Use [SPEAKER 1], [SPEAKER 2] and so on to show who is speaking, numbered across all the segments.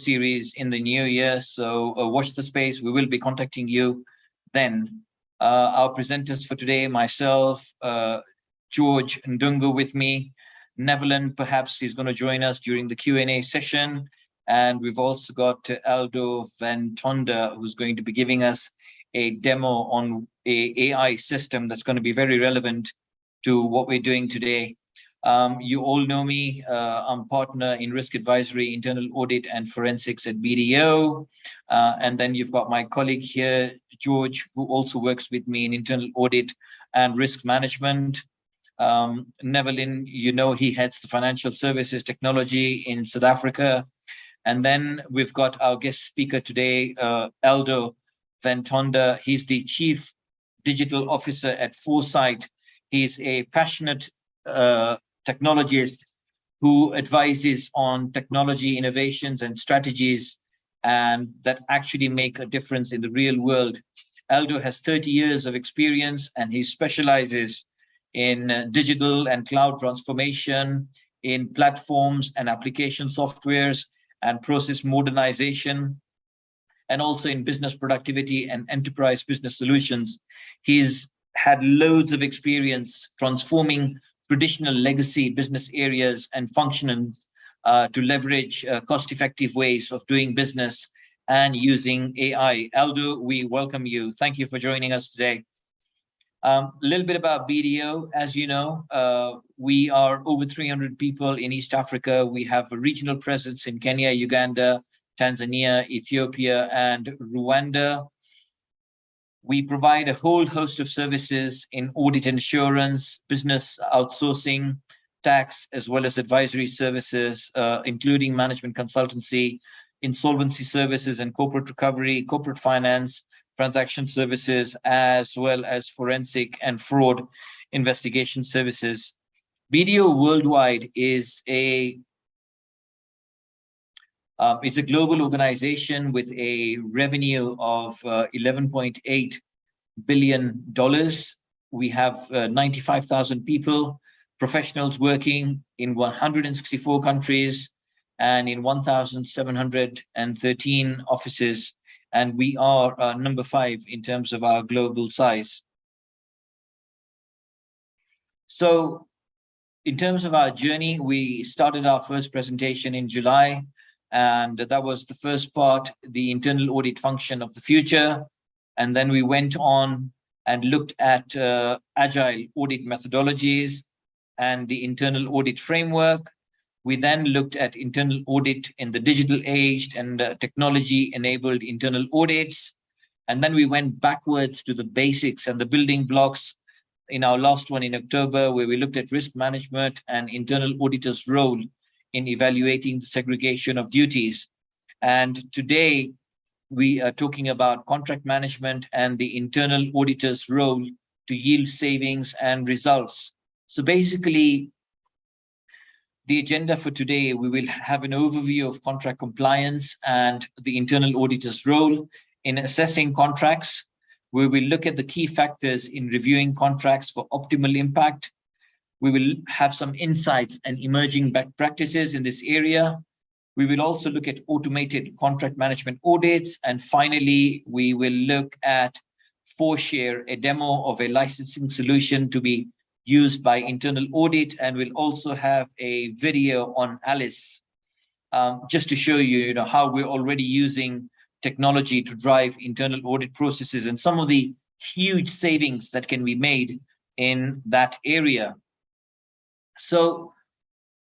[SPEAKER 1] series in the new year. So watch the space. We will be contacting you then. Our presenters for today, myself, George Ndungu with me, Neverland, perhaps he's going to join us during the Q&A session. And we've also got Aldo Van Tonda, who's going to be giving us a demo on a AI system that's going to be very relevant to what we're doing today. You all know me. I'm partner in risk advisory, internal audit, and forensics at BDO. And then you've got my colleague here, George, who also works with me in internal audit and risk management. Nevelin, you know, he heads the financial services technology in South Africa. And then we've got our guest speaker today, Aldo Van Tonda. He's the Chief Digital Officer at Foresight. He's a passionate technologist who advises on technology innovations and strategies and that actually make a difference in the real world. Aldo has 30 years of experience and he specializes in digital and cloud transformation, in platforms and application softwares and process modernization, and also in business productivity and enterprise business solutions. He's had loads of experience transforming traditional legacy business areas and functions to leverage cost-effective ways of doing business and using AI. Aldo, we welcome you. Thank you for joining us today. A little bit about BDO. As you know, we are over 300 people in East Africa. We have a regional presence in Kenya, Uganda, Tanzania, Ethiopia, and Rwanda. We provide a whole host of services in audit insurance, business outsourcing, tax, as well as advisory services, including management consultancy, insolvency services and corporate recovery, corporate finance, transaction services, as well as forensic and fraud investigation services. BDO Worldwide is a global organization with a revenue of $11.8 billion. We have 95,000 people, professionals working in 164 countries and in 1,713 offices. And we are number 5 in terms of our global size. So in terms of our journey, we started our first presentation in July, and that was the first part, the internal audit function of the future. And then we went on and looked at agile audit methodologies and the internal audit framework. We then looked at internal audit in the digital age and technology-enabled internal audits. And then we went backwards to the basics and the building blocks in our last one in October, where we looked at risk management and internal auditors' role in evaluating the segregation of duties. And today, we are talking about contract management and the internal auditor's role to yield savings and results. So basically, the agenda for today, we will have an overview of contract compliance and the internal auditor's role in assessing contracts. We will look at the key factors in reviewing contracts for optimal impact. We will have some insights and emerging best practices in this area. We will also look at automated contract management audits. And finally, we will look at ForShare, a demo of a licensing solution to be used by internal audit, and we'll also have a video on Alice, just to show you, how we're already using technology to drive internal audit processes and some of the huge savings that can be made in that area. So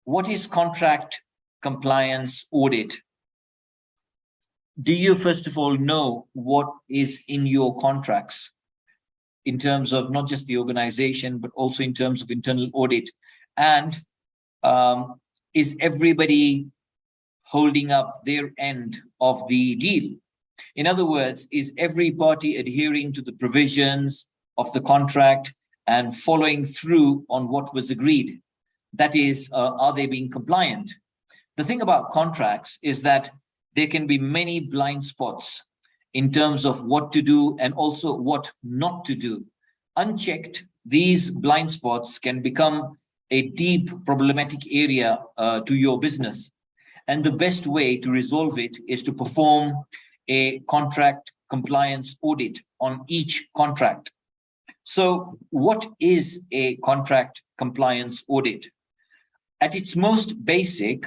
[SPEAKER 1] what is contract compliance audit? Do you, first of all, know what is in your contracts in terms of not just the organization, but also in terms of internal audit? And is everybody holding up their end of the deal? In other words, is every party adhering to the provisions of the contract and following through on what was agreed? That is, are they being compliant? The thing about contracts is that there can be many blind spots in terms of what to do and also what not to do. Unchecked, these blind spots can become a deep problematic area to your business. And the best way to resolve it is to perform a contract compliance audit on each contract. So what is a contract compliance audit? At its most basic,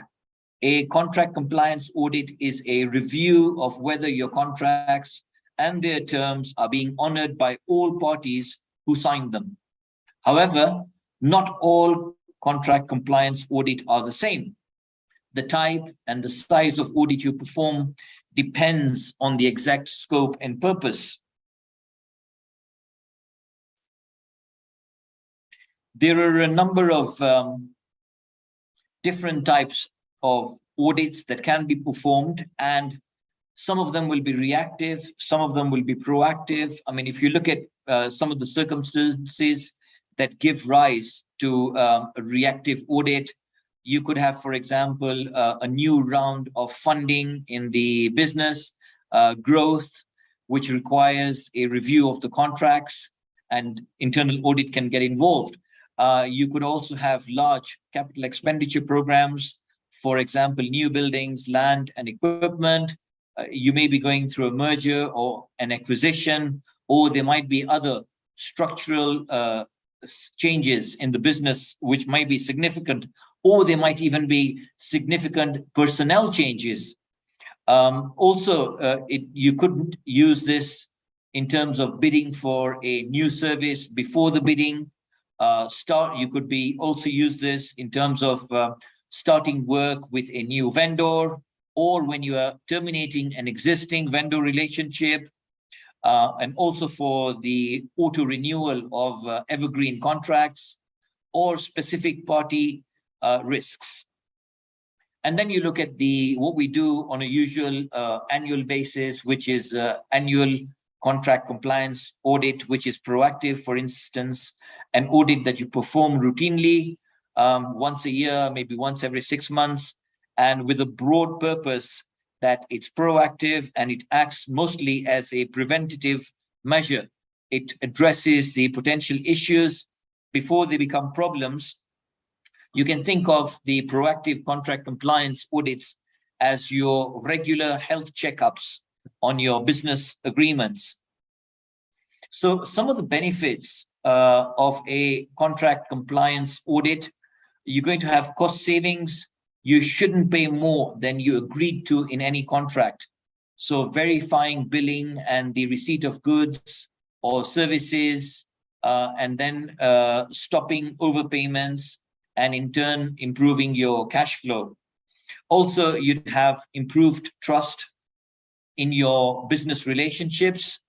[SPEAKER 1] a contract compliance audit is a review of whether your contracts and their terms are being honored by all parties who signed them. However, not all contract compliance audit are the same. The type and the size of audit you perform depends on the exact scope and purpose. There are a number of different types of audits that can be performed, and some of them will be reactive, some of them will be proactive. I mean, if you look at some of the circumstances that give rise to a reactive audit, you could have, for example, a new round of funding in the business, growth, which requires a review of the contracts, and internal audit can get involved. You could also have large capital expenditure programs, for example, new buildings, land and equipment. You may be going through a merger or an acquisition, or there might be other structural changes in the business which might be significant, or there might even be significant personnel changes. You could use this in terms of bidding for a new service before the bidding. You could be also use this in terms of starting work with a new vendor, or when you are terminating an existing vendor relationship, and also for the auto renewal of evergreen contracts or specific party risks. And then you look at what we do on a usual annual basis, which is annual contract compliance audit, which is proactive. For instance, an audit that you perform routinely once a year, maybe once every 6 months, and with a broad purpose that it's proactive and it acts mostly as a preventative measure. It addresses the potential issues before they become problems. You can think of the proactive contract compliance audits as your regular health checkups on your business agreements. So some of the benefits of a contract compliance audit: you're going to have cost savings. You shouldn't pay more than you agreed to in any contract. So verifying billing and the receipt of goods or services, and then stopping overpayments, and in turn improving your cash flow. Also, you'd have improved trust in your business relationships.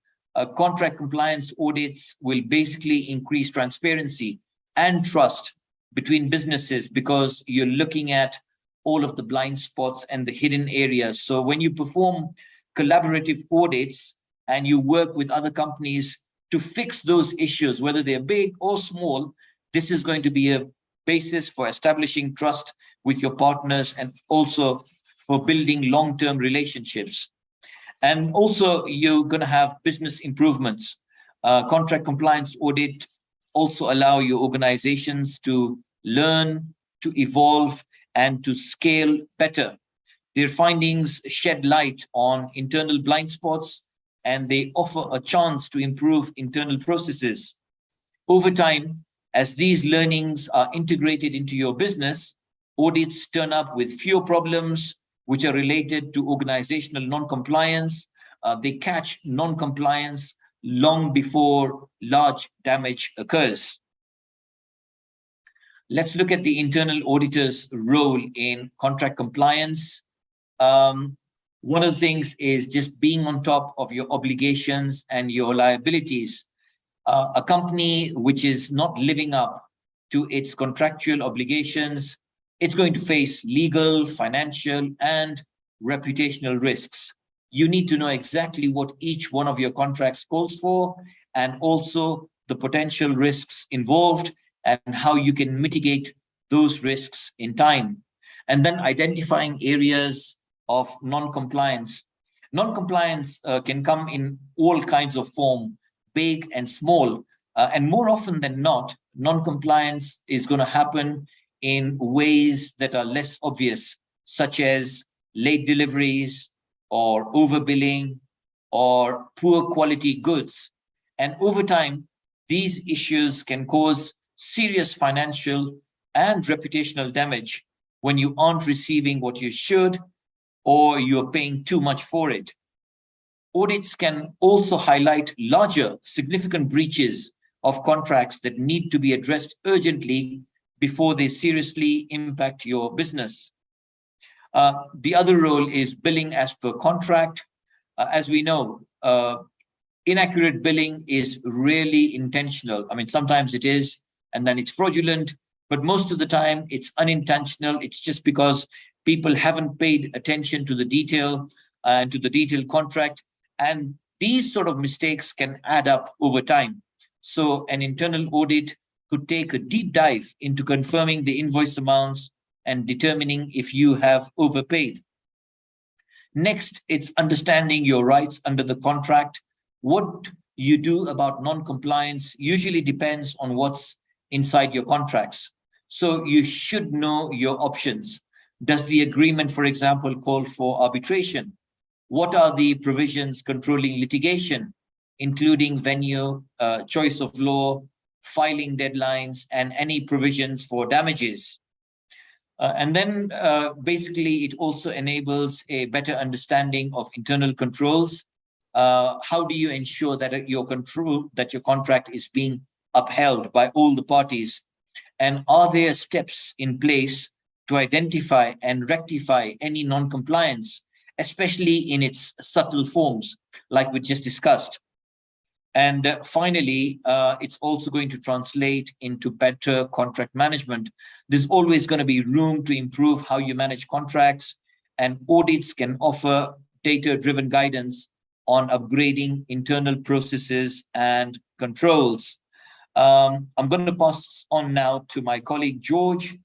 [SPEAKER 1] Contract compliance audits will basically increase transparency and trust between businesses, because you're looking at all of the blind spots and the hidden areas. So when you perform collaborative audits and you work with other companies to fix those issues, whether they're big or small, this is going to be a basis for establishing trust with your partners and also for building long-term relationships. And also, you're going to have business improvements. Contract compliance audit also allow your organizations to learn, to evolve, and to scale better. Their findings shed light on internal blind spots, and they offer a chance to improve internal processes. Over time, as these learnings are integrated into your business, audits turn up with fewer problems which are related to organizational non-compliance. They catch non-compliance long before large damage occurs. Let's look at the internal auditor's role in contract compliance. One of the things is just being on top of your obligations and your liabilities. A company which is not living up to its contractual obligations, it's going to face legal, financial, and reputational risks. You need to know exactly what each one of your contracts calls for, and also the potential risks involved and how you can mitigate those risks in time. And then identifying areas of non-compliance. Non-compliance can come in all kinds of form, big and small. And more often than not, non-compliance is going to happen in ways that are less obvious. such as late deliveries or overbilling or poor quality goods. And over time, these issues can cause serious financial and reputational damage when you aren't receiving what you should or you're paying too much for it. Audits can also highlight larger, significant breaches of contracts that need to be addressed urgently before they seriously impact your business. The other role is billing as per contract. As we know, inaccurate billing is rarely intentional. I mean, sometimes it is, and then it's fraudulent, but most of the time it's unintentional. It's just because people haven't paid attention to the detail and to the detailed contract. And these sort of mistakes can add up over time. So an internal audit could take a deep dive into confirming the invoice amounts and determining if you have overpaid. Next, it's understanding your rights under the contract. What you do about non-compliance usually depends on what's inside your contracts. So you should know your options. Does the agreement, for example, call for arbitration? What are the provisions controlling litigation, including venue, choice of law, filing deadlines, and any provisions for damages? And then basically, it also enables a better understanding of internal controls. How do you ensure that your contract is being upheld by all the parties? And are there steps in place to identify and rectify any non-compliance, especially in its subtle forms, like we just discussed? And finally, it's also going to translate into better contract management. There's always going to be room to improve how you manage contracts, and audits can offer data-driven guidance on upgrading internal processes and controls. I'm going to pass on now to my colleague, George,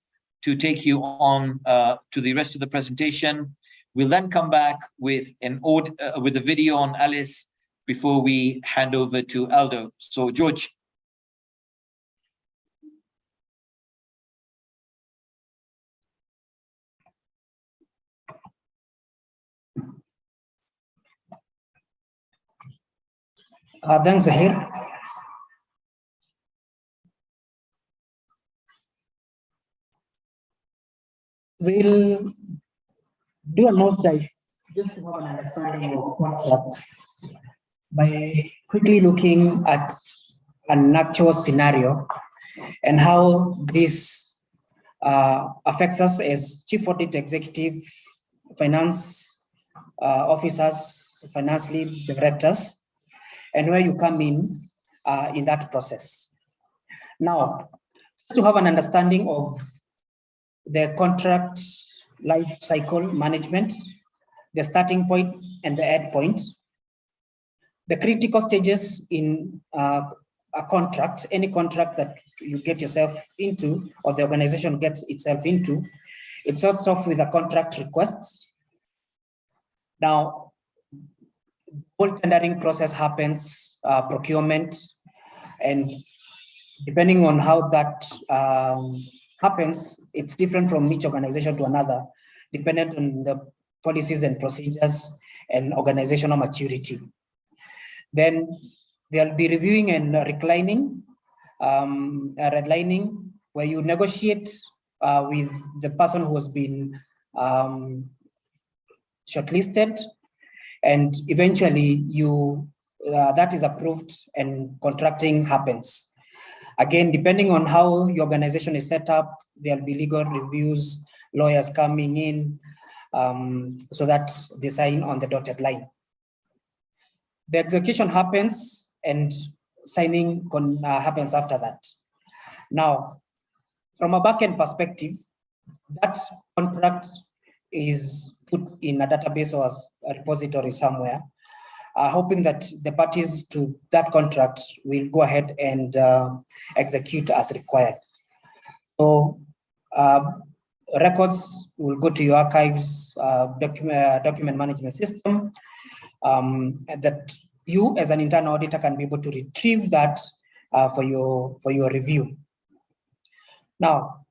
[SPEAKER 1] to take you on to the rest of the presentation. We'll then come back with a video on Alice before we hand over to Aldo. So, George.
[SPEAKER 2] Thanks, Zahir. We'll do a nose dive just to have an understanding of contracts by quickly looking at an actual scenario and how this affects us as chief audit executive, finance officers, finance leads, directors, and where you come in that process. Now, just to have an understanding of the contract life cycle management, the starting point and the end point, the critical stages in a contract, any contract that you get yourself into or the organization gets itself into, it starts off with a contract request. Now, the whole tendering process happens, procurement, and depending on how that happens, it's different from each organization to another, dependent on the policies and procedures and organizational maturity. Then they'll be reviewing and redlining, where you negotiate with the person who has been shortlisted, and eventually that is approved and contracting happens. Again, depending on how your organization is set up, there'll be legal reviews, lawyers coming in, so that they sign on the dotted line. The execution happens and signing happens after that. Now, from a back-end perspective, that contract is put in a database or a repository somewhere, hoping that the parties to that contract will go ahead and execute as required. So records will go to your archives, document management system, that you as an internal auditor can be able to retrieve that for your review. Now,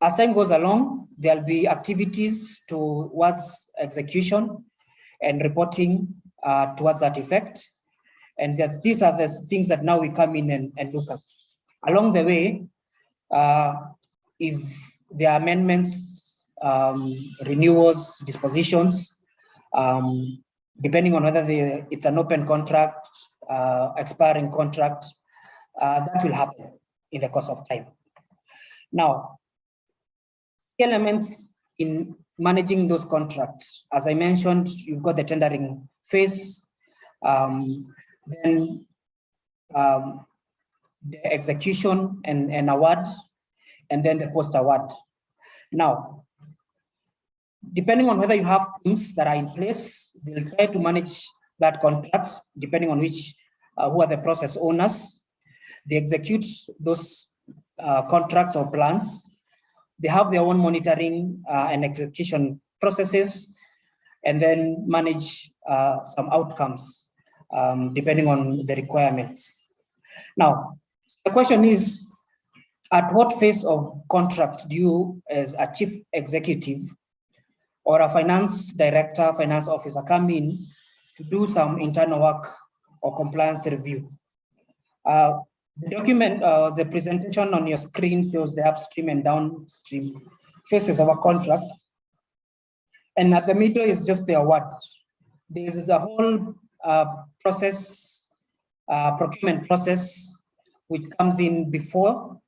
[SPEAKER 2] As time goes along, there'll be activities towards execution and reporting towards that effect. And these are the things that now we come in and look at. Along the way, if there are amendments, renewals, dispositions, depending on whether it's an open contract, expiring contract, that will happen in the course of time. Now, elements in managing those contracts, as I mentioned, you've got the tendering phase, then the execution and award, and then the post-award. Now, depending on whether you have teams that are in place, they'll try to manage that contract, depending on which, who are the process owners. They execute those contracts or plans. They have their own monitoring and execution processes, and then manage some outcomes, depending on the requirements. Now, the question is, at what phase of contract do you, as a chief executive or a finance director, finance officer, come in to do some internal work or compliance review? The document, the presentation on your screen shows the upstream and downstream phases of a contract. And at the middle is just the award. There is a whole process, procurement process, which comes in before,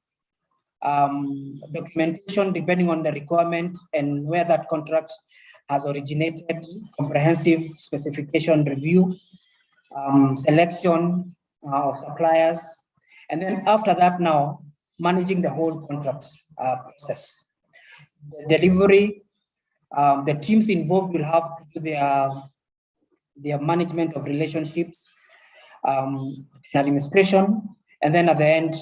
[SPEAKER 2] documentation depending on the requirement and where that contract has originated, comprehensive specification review, selection of suppliers, and then after that now, managing the whole contract process. The delivery, the teams involved will have to do their management of relationships, administration, and then at the end,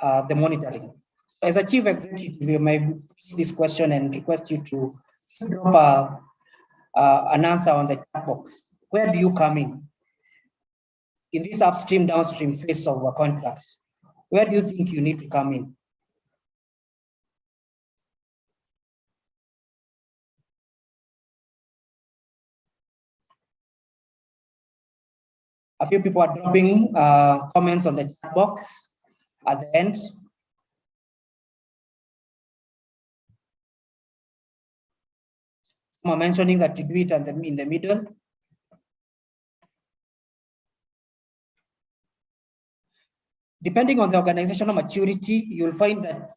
[SPEAKER 2] the monitoring. So as a chief executive, you may put this question and request you to drop an answer on the chat box. Where do you come in this upstream, downstream phase of a contract? Where do you think you need to come in? A few people are dropping comments on the chat box at the end. Some are mentioning that you do it in the middle. Depending on the organizational maturity, you'll find that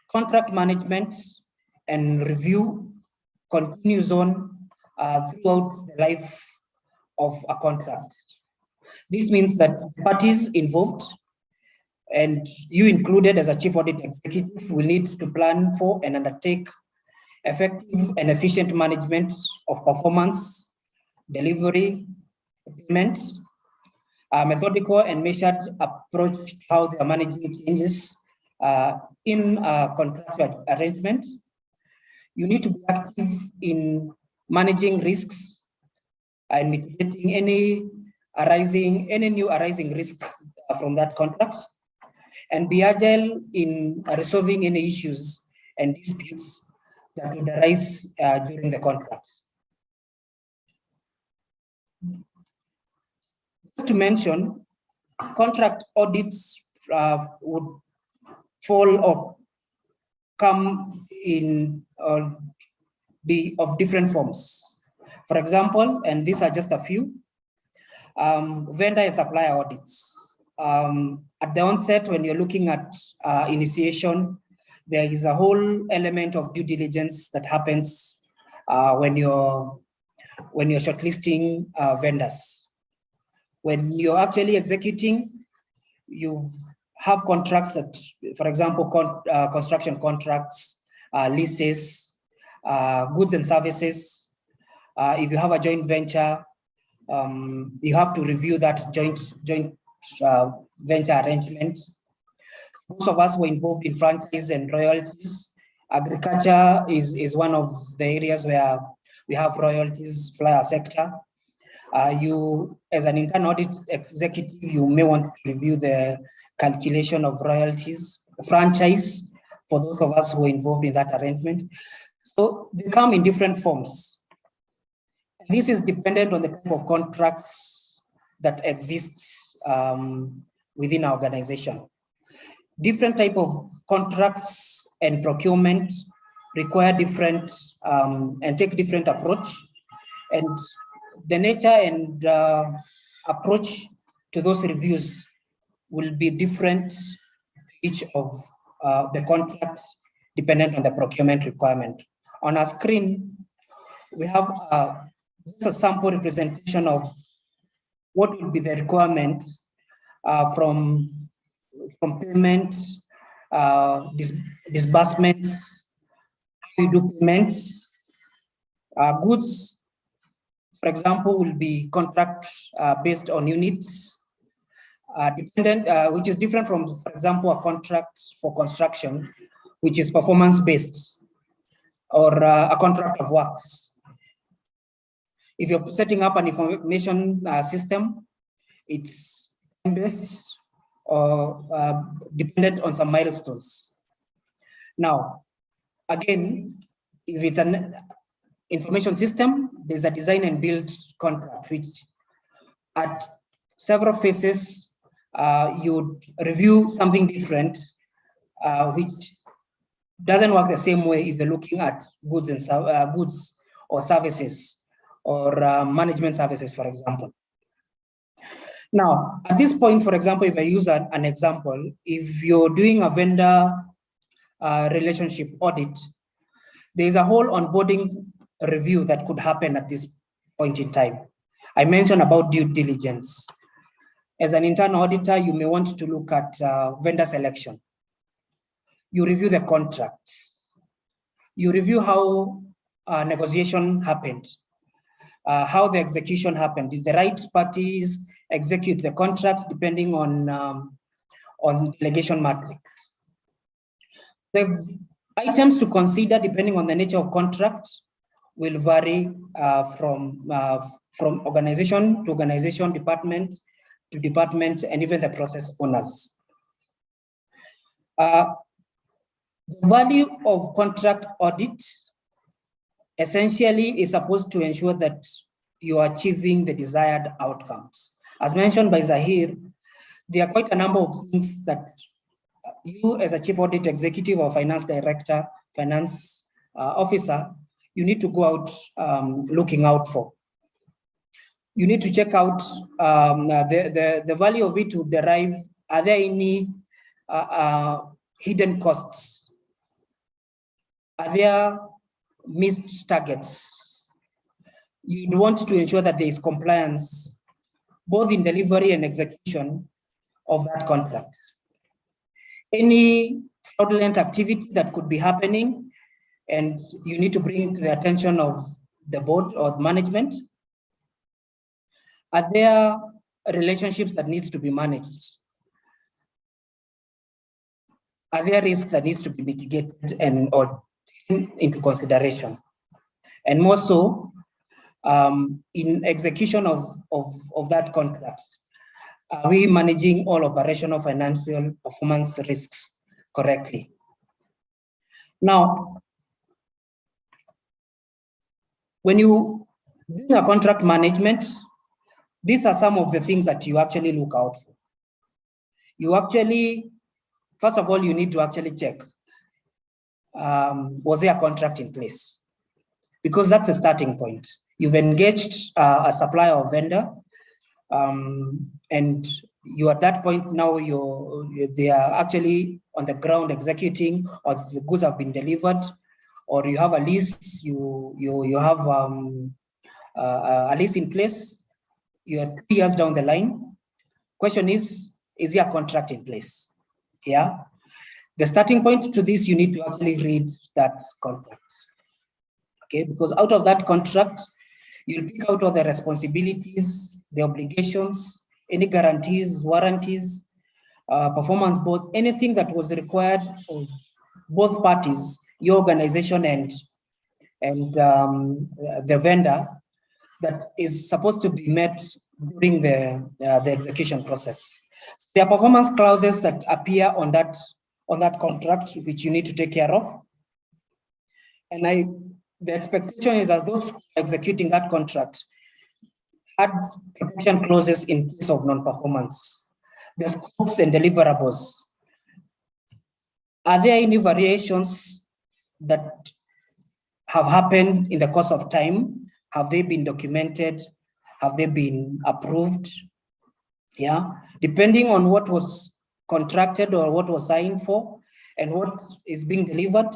[SPEAKER 2] contract management and review continues on throughout the life of a contract. This means that parties involved, and you included as a chief audit executive, will need to plan for and undertake effective and efficient management of performance, delivery, payment, methodical and measured approach to how they are managing changes in contractual arrangement. You need to be active in managing risks and mitigating any new arising risk from that contract, and be agile in resolving any issues and disputes that would arise during the contract. Just to mention, contract audits would fall or come in or be of different forms. For example, and these are just a few, vendor and supplier audits. At the onset, when you're looking at initiation, there is a whole element of due diligence that happens when you're shortlisting vendors. When you're actually executing, you have contracts that, for example, construction contracts, leases, goods and services. If you have a joint venture, you have to review that joint venture arrangement. Most of us were involved in franchise and royalties. Agriculture is one of the areas where we have royalties, flyer sector. You, as an internal audit executive, you may want to review the calculation of royalties. Franchise, for those of us who are involved in that arrangement. So they come in different forms. This is dependent on the type of contracts that exists within our organization. Different type of contracts and procurement require different and take different approach, and the nature and approach to those reviews will be different each of the contracts dependent on the procurement requirement. On our screen, we have just a sample representation of what will be the requirements from payment, disbursements, how you do payments. Goods, for example, will be contract based on units, which is different from, for example, a contract for construction, which is performance based, or a contract of works. If you're setting up an information system, it's based or dependent on some milestones. Now, again, if it's an information system, there's a design and build contract, which at several phases, you review something different, which doesn't work the same way if you're looking at goods and goods or services or management services, for example. Now, at this point, for example, if I use an example, if you're doing a vendor relationship audit, there's a whole onboarding review that could happen at this point in time. I mentioned about due diligence. As an internal auditor, you may want to look at vendor selection. You review the contracts. You review how negotiation happened, how the execution happened. Did the right parties execute the contract depending on delegation matrix? The items to consider depending on the nature of contract will vary from organization to organization, department to department, and even the process owners. The value of contract audit essentially is supposed to ensure that you are achieving the desired outcomes. As mentioned by Zahir, there are quite a number of things that you as a chief audit executive or finance director, finance officer, you need to go out looking out for. You need to check out the value of it to derive, are there any hidden costs? Are there missed targets? You want to ensure that there is compliance, both in delivery and execution of that contract. Any fraudulent activity that could be happening, and you need to bring to the attention of the board or management. Are there relationships that needs to be managed? Are there risks that needs to be mitigated and or taken into consideration? And more so, in execution of that contract, are we managing all operational financial performance risks correctly? Now, when you do a contract management, these are some of the things that you actually look out for. You actually, first of all, you need to actually check, was there a contract in place? Because that's a starting point. You've engaged a supplier or vendor, and you at that point now they are actually on the ground executing, or the goods have been delivered, or you have a lease, you have a lease in place. You are 3 years down the line. Question is there a contract in place? Yeah. The starting point to this, you need to actually read that contract. Okay, because out of that contract, you'll pick out all the responsibilities, the obligations, any guarantees, warranties, performance board, anything that was required of both parties, your organization and the vendor, that is supposed to be met during the execution process. There are performance clauses that appear on that on that contract, which you need to take care of. And the expectation is that those executing that contract had protection clauses in case of non-performance. The scopes and deliverables. Are there any variations that have happened in the course of time? Have they been documented? Have they been approved? Yeah, depending on what was contracted or what was signed for and what is being delivered,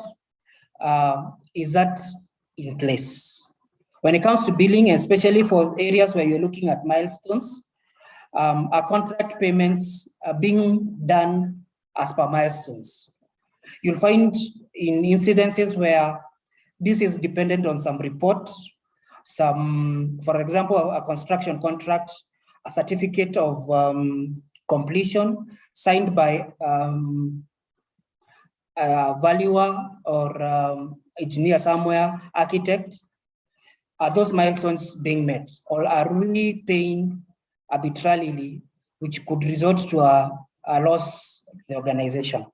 [SPEAKER 2] is that in place? When it comes to billing, especially for areas where you're looking at milestones, our contract payments are being done as per milestones. You'll find in incidences where this is dependent on some reports, for example, a construction contract, a certificate of completion signed by a valuer or engineer somewhere, architect. Are those milestones being met, or are we paying arbitrarily, which could result to a loss in the organization?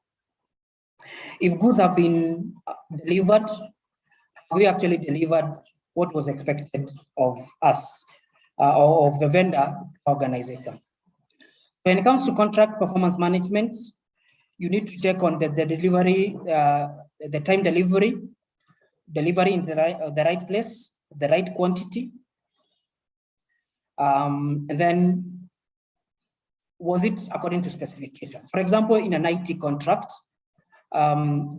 [SPEAKER 2] If goods have been delivered, we actually delivered what was expected of us or of the vendor organization. When it comes to contract performance management, you need to check on the delivery, the time delivery in the right place, the right quantity. And then, was it according to specification? For example, in an IT contract,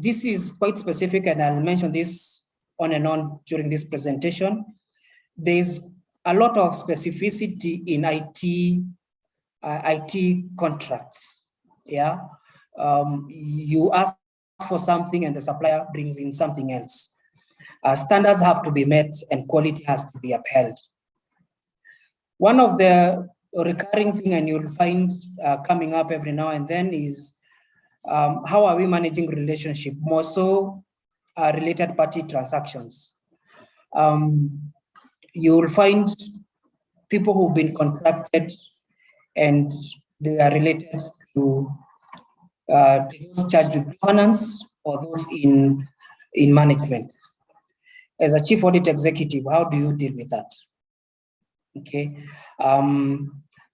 [SPEAKER 2] this is quite specific, and I'll mention this on and on during this presentation. There's a lot of specificity in IT contracts. Yeah, you ask for something and the supplier brings in something else. Standards have to be met and quality has to be upheld. One of the recurring thing, and you'll find coming up every now and then, is how are we managing relationship, more so related party transactions. You'll find people who've been contracted and they are related to those charged with governance or those in management. As a chief audit executive, how do you deal with that? Okay,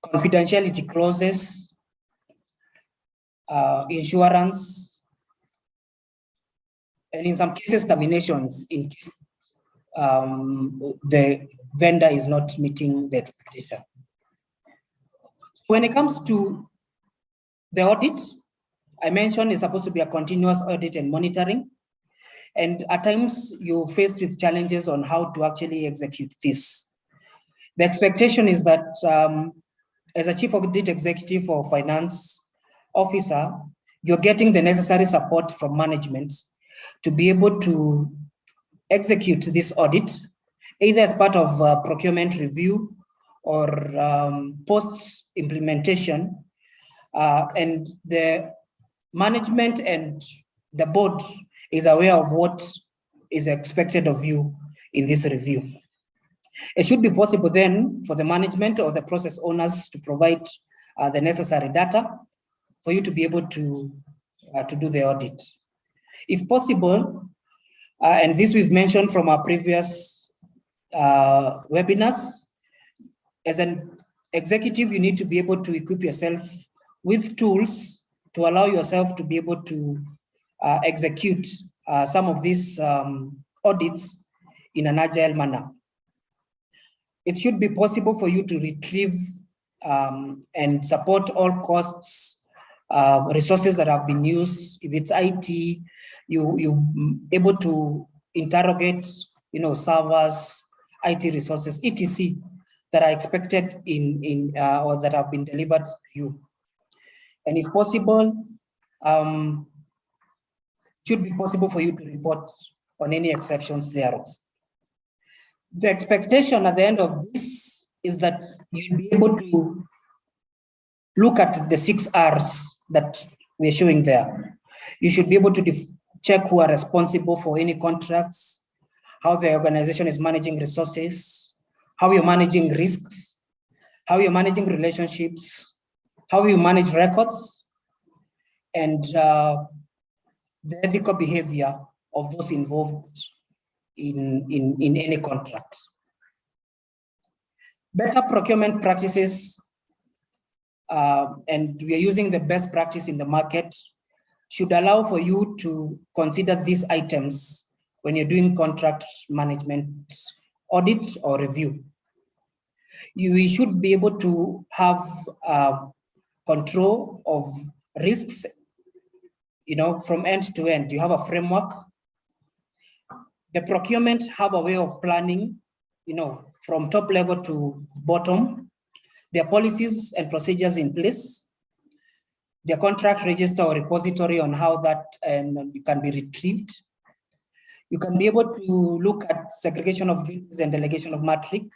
[SPEAKER 2] confidentiality clauses, insurance, and in some cases terminations in case the vendor is not meeting the expectation. When it comes to the audit, I mentioned it's supposed to be a continuous audit and monitoring. And at times you're faced with challenges on how to actually execute this. The expectation is that as a chief audit executive or finance officer, you're getting the necessary support from management to be able to execute this audit, either as part of procurement review or post-implementation. And the management and the board is aware of what is expected of you in this review. It should be possible then for the management or the process owners to provide the necessary data for you to be able to do the audit. If possible, and this we've mentioned from our previous webinars, as an executive, you need to be able to equip yourself with tools to allow yourself to be able to execute some of these audits in an agile manner. It should be possible for you to retrieve and support all costs, resources that have been used. If it's IT, you able to interrogate, servers, IT resources, etc., that are expected or that have been delivered to you. And if possible, it should be possible for you to report on any exceptions thereof. The expectation at the end of this is that you'll be able to look at the 6 R's that we're showing there. You should be able to check who are responsible for any contracts, how the organization is managing resources, how you're managing risks, how you're managing relationships, how you manage records, and the ethical behavior of those involved in any contract. Better procurement practices, and we are using the best practice in the market, should allow for you to consider these items when you're doing contract management audit or review. You should be able to have control of risks, from end to end. You have a framework. The procurement have a way of planning, from top level to bottom. There are policies and procedures in place. The contract register or repository on how that can be retrieved. You can be able to look at segregation of duties and delegation of matrix,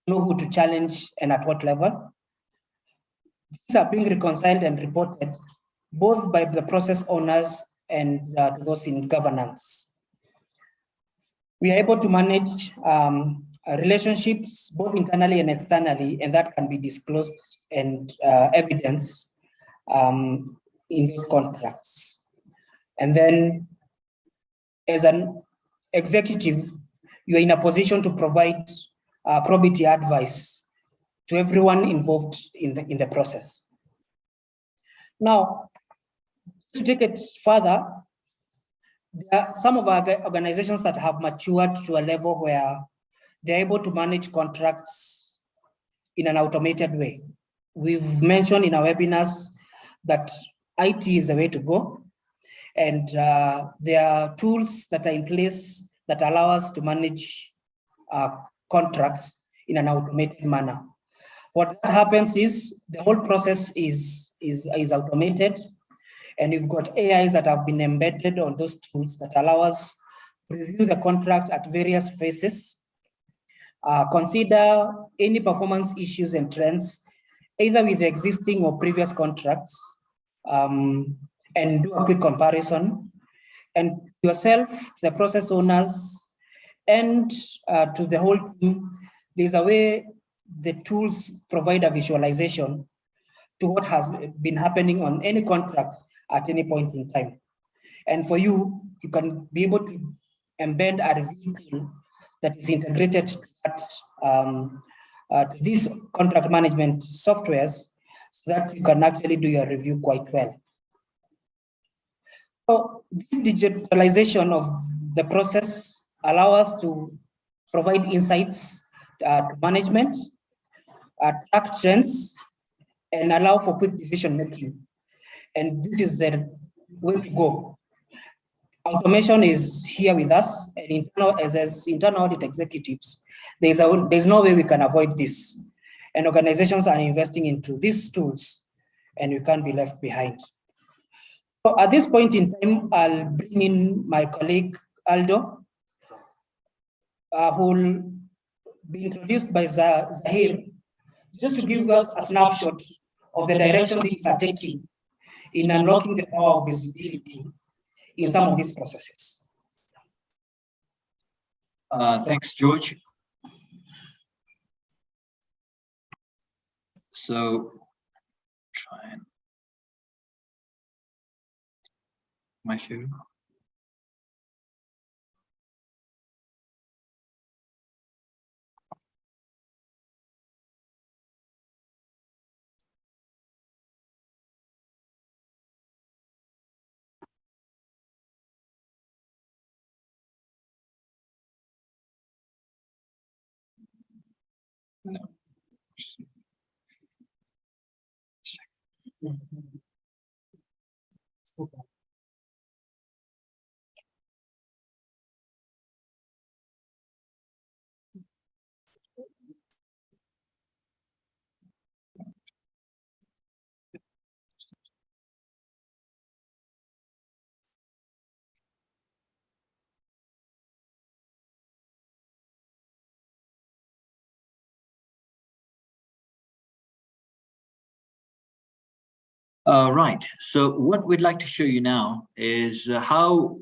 [SPEAKER 2] know who to challenge and at what level. These are being reconciled and reported both by the process owners and those in governance. We are able to manage relationships both internally and externally, and that can be disclosed and evidenced in these contracts. And then as an executive, you're in a position to provide probity advice to everyone involved in the process. Now, to take it further, there are some of our organizations that have matured to a level where they're able to manage contracts in an automated way. We've mentioned in our webinars that IT is the way to go. And there are tools that are in place that allow us to manage contracts in an automated manner. What happens is the whole process is automated, and you've got AIs that have been embedded on those tools that allow us to review the contract at various phases, consider any performance issues and trends, either with the existing or previous contracts, and do a quick comparison. And yourself, the process owners, and to the whole team, there's a way the tools provide a visualization to what has been happening on any contract at any point in time. And for you, you can be able to embed a review tool that is integrated to these contract management softwares so that you can actually do your review quite well. So this digitalization of the process allows us to provide insights to management, track trends, and allow for quick decision making. And this is the way to go. Automation is here with us, and as internal audit executives, there's no way we can avoid this. And organizations are investing into these tools, and we can't be left behind. So at this point in time, I'll bring in my colleague, Aldo, who will be introduced by Zahir, just to give us a snapshot of the direction things are taking in unlocking the power of visibility in some of these processes.
[SPEAKER 1] Thanks, George. So, try and my share. No. Right. So what we'd like to show you now is how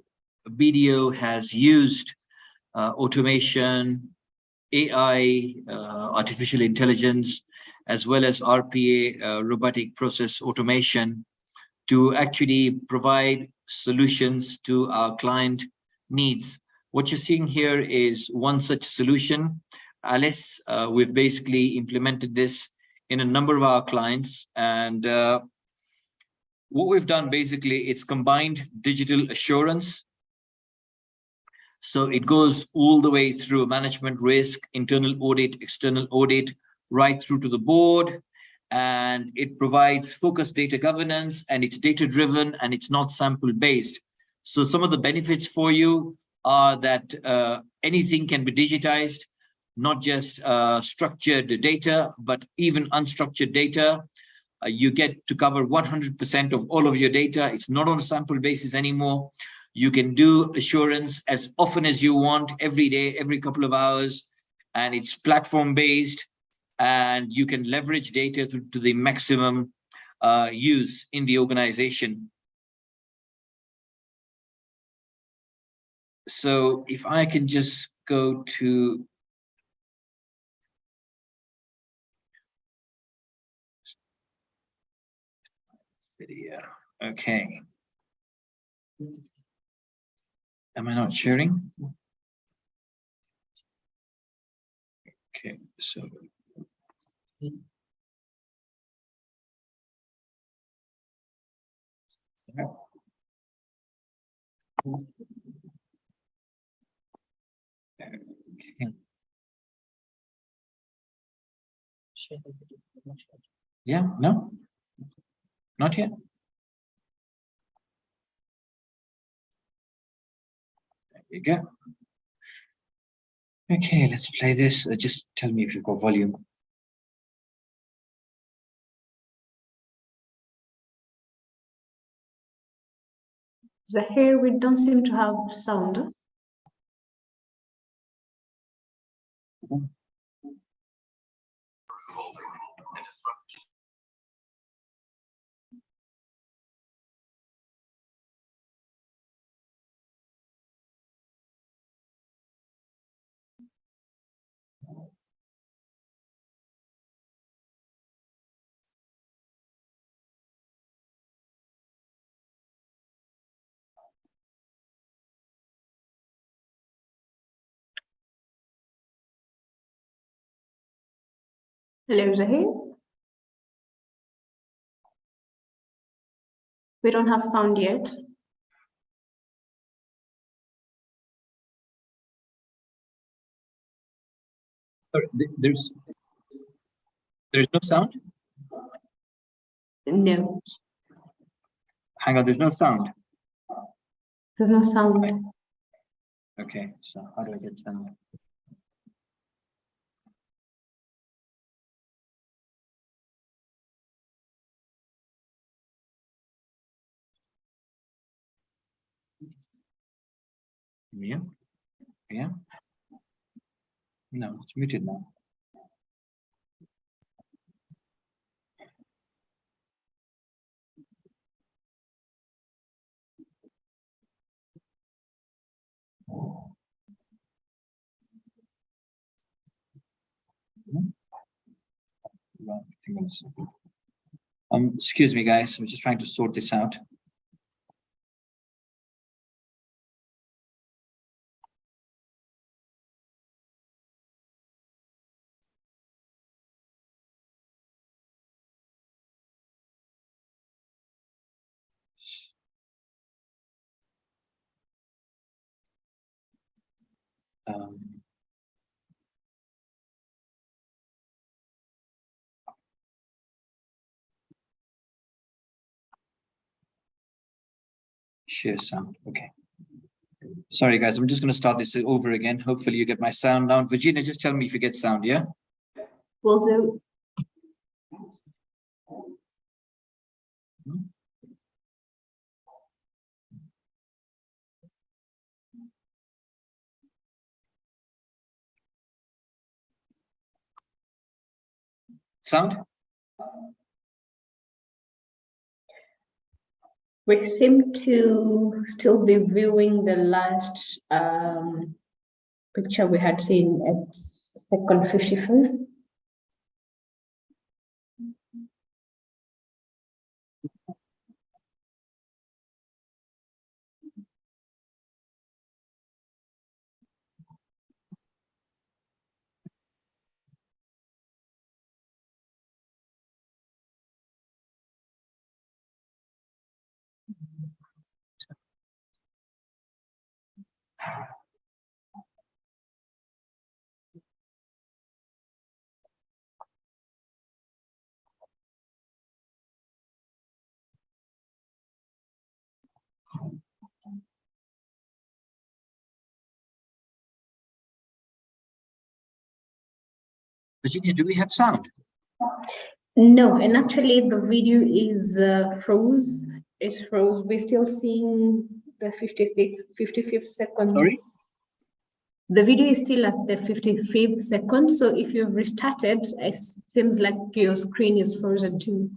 [SPEAKER 1] BDO has used automation, AI, artificial intelligence, as well as RPA, robotic process automation, to actually provide solutions to our client needs. What you're seeing here is one such solution. Alice, we've basically implemented this in a number of our clients, and what we've done basically, it's combined digital assurance. So it goes all the way through management risk, internal audit, external audit, right through to the board. And it provides focused data governance, and it's data driven, and it's not sample based. So some of the benefits for you are that anything can be digitized, not just structured data, but even unstructured data. You get to cover 100% of all of your data. It's not on a sample basis anymore. You can do assurance as often as you want, every day, every couple of hours, and it's platform based, and you can leverage data to the maximum use in the organization. So if I can just go to video. Okay. Am I not sharing? Okay, so okay. Yeah, no, not yet. There you go. Okay, let's play this. Just tell me if you've got volume.
[SPEAKER 3] Zahir, we don't seem to have sound. Hello, Zahir. We don't have sound yet.
[SPEAKER 1] There's no sound?
[SPEAKER 3] No,
[SPEAKER 1] Hang on, there's no sound.
[SPEAKER 3] there's no sound.
[SPEAKER 1] Okay, so how do I get sound? Yeah, yeah. No, it's muted now. Right, hang on a second. Excuse me, guys. I'm just trying to sort this out. Share sound. Okay. Sorry, guys. I'm just going to start this over again. Hopefully, you get my sound down. Virginia, just tell me if you get sound. Yeah.
[SPEAKER 3] Will do.
[SPEAKER 1] Sound?
[SPEAKER 3] We seem to still be viewing the last picture we had seen at second 55.
[SPEAKER 1] Virginia, do we have sound?
[SPEAKER 3] No, and actually the video is froze. It's froze. We're still seeing the 55th second.
[SPEAKER 1] Sorry?
[SPEAKER 3] The video is still at the 55th second. So if you've restarted, it seems like your screen is frozen too.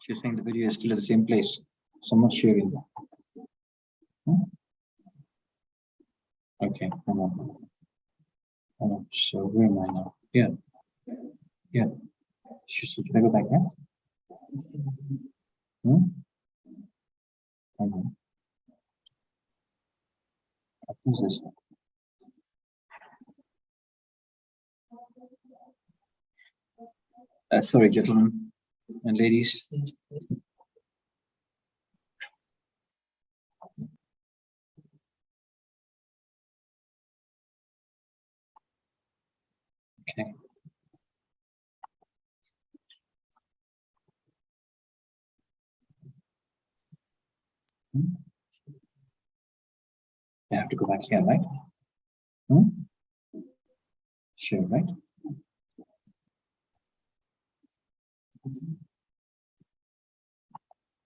[SPEAKER 1] She's saying the video is still at the same place. So I'm not sharing. Okay, come on. Oh, so where am I now? Yeah. Yeah. Should I go back now? What is this? Sorry, gentlemen and ladies. Okay. I have to go back here, right? Sure, right?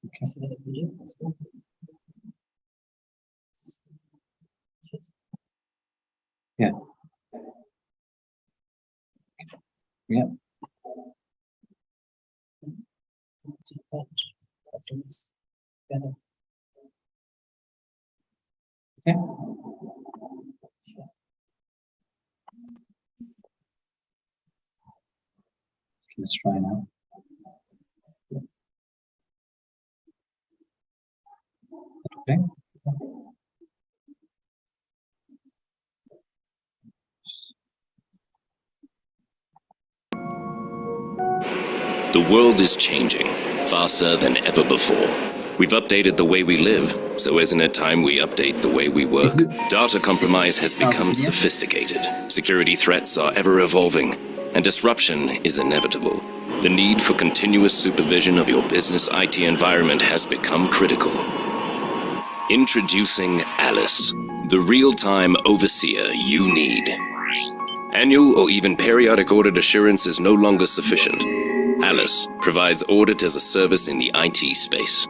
[SPEAKER 1] Okay. Yeah. Yeah. Yeah. Let's try now. Okay.
[SPEAKER 4] The world is changing faster than ever before. We've updated the way we live, so isn't it time we update the way we work? Data compromise has become sophisticated. Security threats are ever evolving, and disruption is inevitable. The need for continuous supervision of your business IT environment has become critical. Introducing Alice, the real-time overseer you need. Annual or even periodic audit assurance is no longer sufficient. Alice provides audit as a service in the IT space.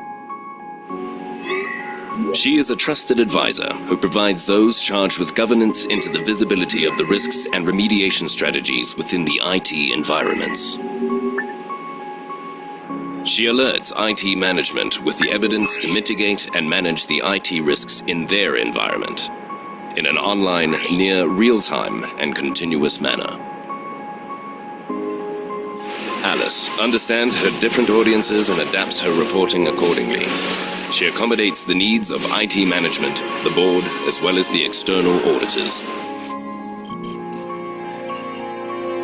[SPEAKER 4] She is a trusted advisor who provides those charged with governance into the visibility of the risks and remediation strategies within the IT environments. She alerts IT management with the evidence to mitigate and manage the IT risks in their environment in an online, near real-time and continuous manner. Alice understands her different audiences and adapts her reporting accordingly. She accommodates the needs of IT management, the board, as well as the external auditors.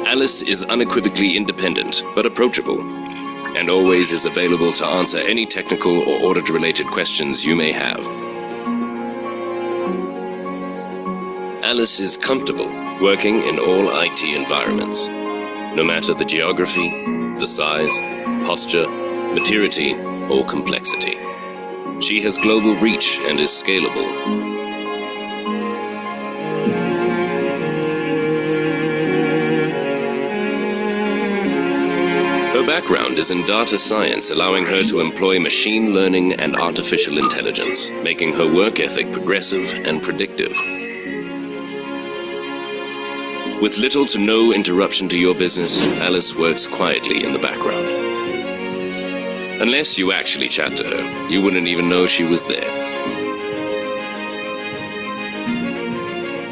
[SPEAKER 4] Alice is unequivocally independent, but approachable, and always is available to answer any technical or audit-related questions you may have. Alice is comfortable working in all IT environments, no matter the geography, the size, posture, maturity, or complexity. She has global reach and is scalable. Her background is in data science, allowing her to employ machine learning and artificial intelligence, making her work ethic progressive and predictive. With little to no interruption to your business, Alice works quietly in the background. Unless you actually chat to her, you wouldn't even know she was there.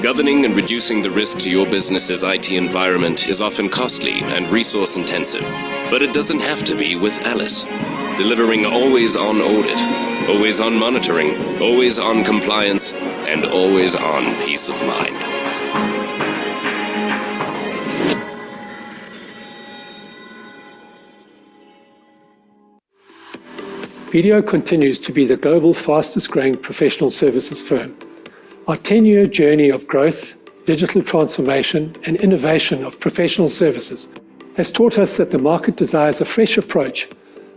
[SPEAKER 4] Governing and reducing the risk to your business's IT environment is often costly and resource-intensive, but it doesn't have to be with Alice. Delivering always-on audit, always-on monitoring, always-on compliance, and always-on peace of mind.
[SPEAKER 5] BDO continues to be the global fastest growing professional services firm. Our 10-year journey of growth, digital transformation, and innovation of professional services has taught us that the market desires a fresh approach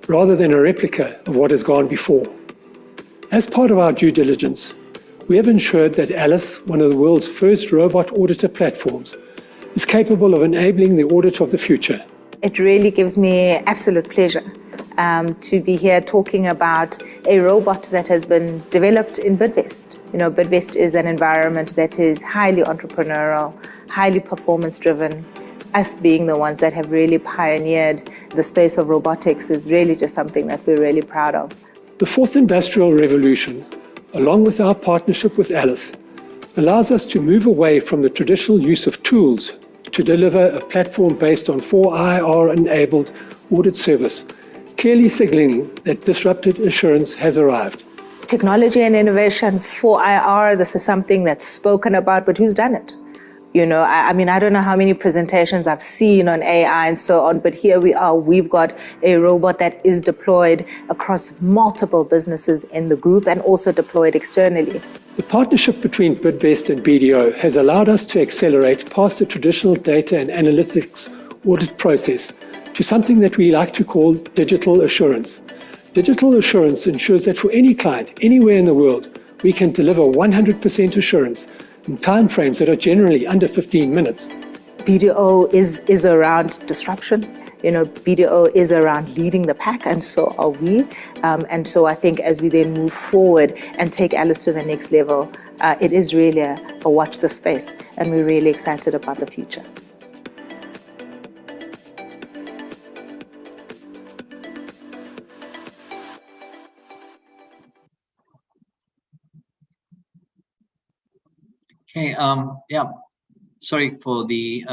[SPEAKER 5] rather than a replica of what has gone before. As part of our due diligence, we have ensured that Alice, one of the world's first robot auditor platforms, is capable of enabling the audit of the future.
[SPEAKER 6] It really gives me absolute pleasure to be here talking about a robot that has been developed in Bidvest. You know, Bidvest is an environment that is highly entrepreneurial, highly performance-driven. Us being the ones that have really pioneered the space of robotics is really just something that we're really proud of.
[SPEAKER 5] The fourth industrial revolution, along with our partnership with Alice, allows us to move away from the traditional use of tools to deliver a platform based on 4IR-enabled audit service, clearly signaling that disrupted assurance has arrived.
[SPEAKER 6] Technology and innovation, 4IR, this is something that's spoken about, but who's done it? You know, I mean, I don't know how many presentations I've seen on AI and so on, but here we are, we've got a robot that is deployed across multiple businesses in the group and also deployed externally.
[SPEAKER 5] The partnership between Bidvest and BDO has allowed us to accelerate past the traditional data and analytics audit process to something that we like to call digital assurance. Digital assurance ensures that for any client, anywhere in the world, we can deliver 100% assurance in timeframes that are generally under 15 minutes.
[SPEAKER 6] BDO is around disruption. You know, BDO is around leading the pack, and so are we. And so I think as we then move forward and take Alice to the next level, it is really a watch the space, and we're really excited about the future.
[SPEAKER 1] Okay, yeah, sorry for the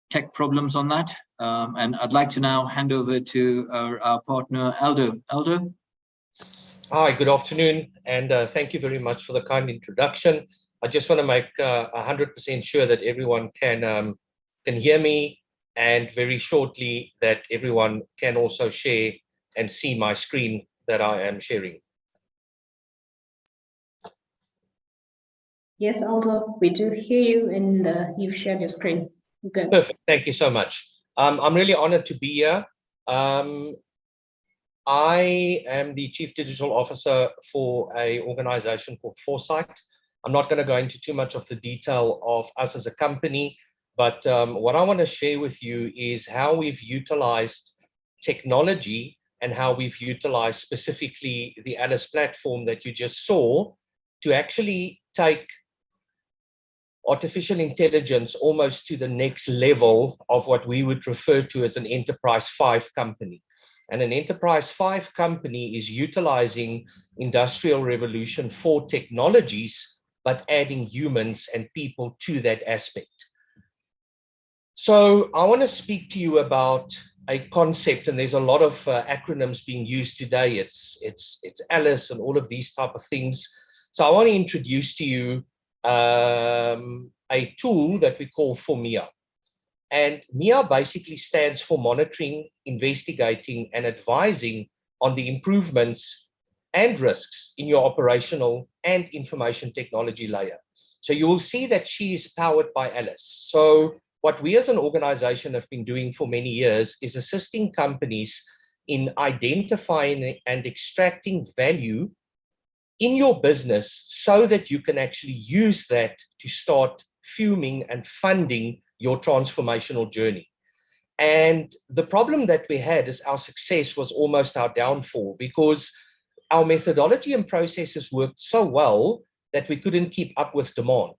[SPEAKER 1] tech problems on that. And I'd like to now hand over to our partner, Aldo. Aldo?
[SPEAKER 7] Hi, good afternoon, and thank you very much for the kind introduction. I just want to make 100% sure that everyone can hear me, and very shortly that everyone can also share and see my screen that I am sharing.
[SPEAKER 3] Yes, Aldo, we do hear you, and you've shared your screen. Good.
[SPEAKER 7] Perfect. Thank you so much. I'm really honored to be here. I am the Chief Digital Officer for an organization called Foresight. I'm not going to go into too much of the detail of us as a company, but what I want to share with you is how we've utilized technology and how we've utilized specifically the Alice platform that you just saw to actually take artificial intelligence almost to the next level of what we would refer to as an Enterprise 5 company. And an Enterprise 5 company is utilizing Industrial Revolution 4 technologies, but adding humans and people to that aspect. So I want to speak to you about a concept, and there's a lot of acronyms being used today. It's Alice and all of these type of things. So I want to introduce to you a tool that we call MIA. And MIA basically stands for monitoring, investigating, and advising on the improvements and risks in your operational and information technology layer. So you will see that she is powered by Alice. So what we as an organization have been doing for many years is assisting companies in identifying and extracting value in your business so that you can actually use that to start fueling and funding your transformational journey. And the problem that we had is our success was almost our downfall, because our methodology and processes worked so well that we couldn't keep up with demand.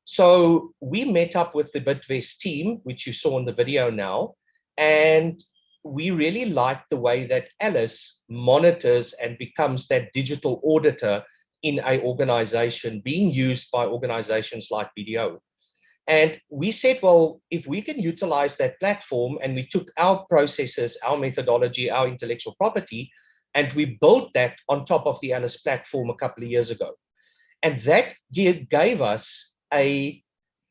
[SPEAKER 7] So we met up with the Bidvest team, which you saw in the video now, and we really liked the way that Alice monitors and becomes that digital auditor in an organization being used by organizations like BDO. And we said, well, if we can utilize that platform, and we took our processes, our methodology, our intellectual property, and we built that on top of the Alice platform a couple of years ago. And that gave us an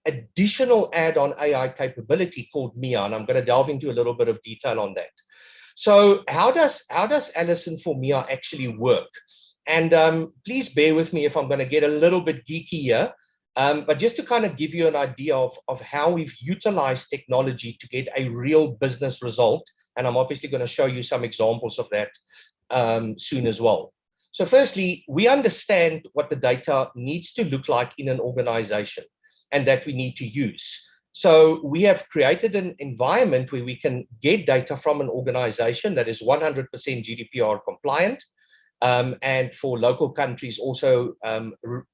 [SPEAKER 7] additional add-on AI capability called MIA, and I'm going to delve into a little bit of detail on that. So how does Alison for Mia actually work? And please bear with me if I'm going to get a little bit geeky here, but just to kind of give you an idea of how we've utilized technology to get a real business result. And I'm obviously going to show you some examples of that soon as well. So firstly, we understand what the data needs to look like in an organization and that we need to use. So we have created an environment where we can get data from an organization that is 100% GDPR compliant, and for local countries also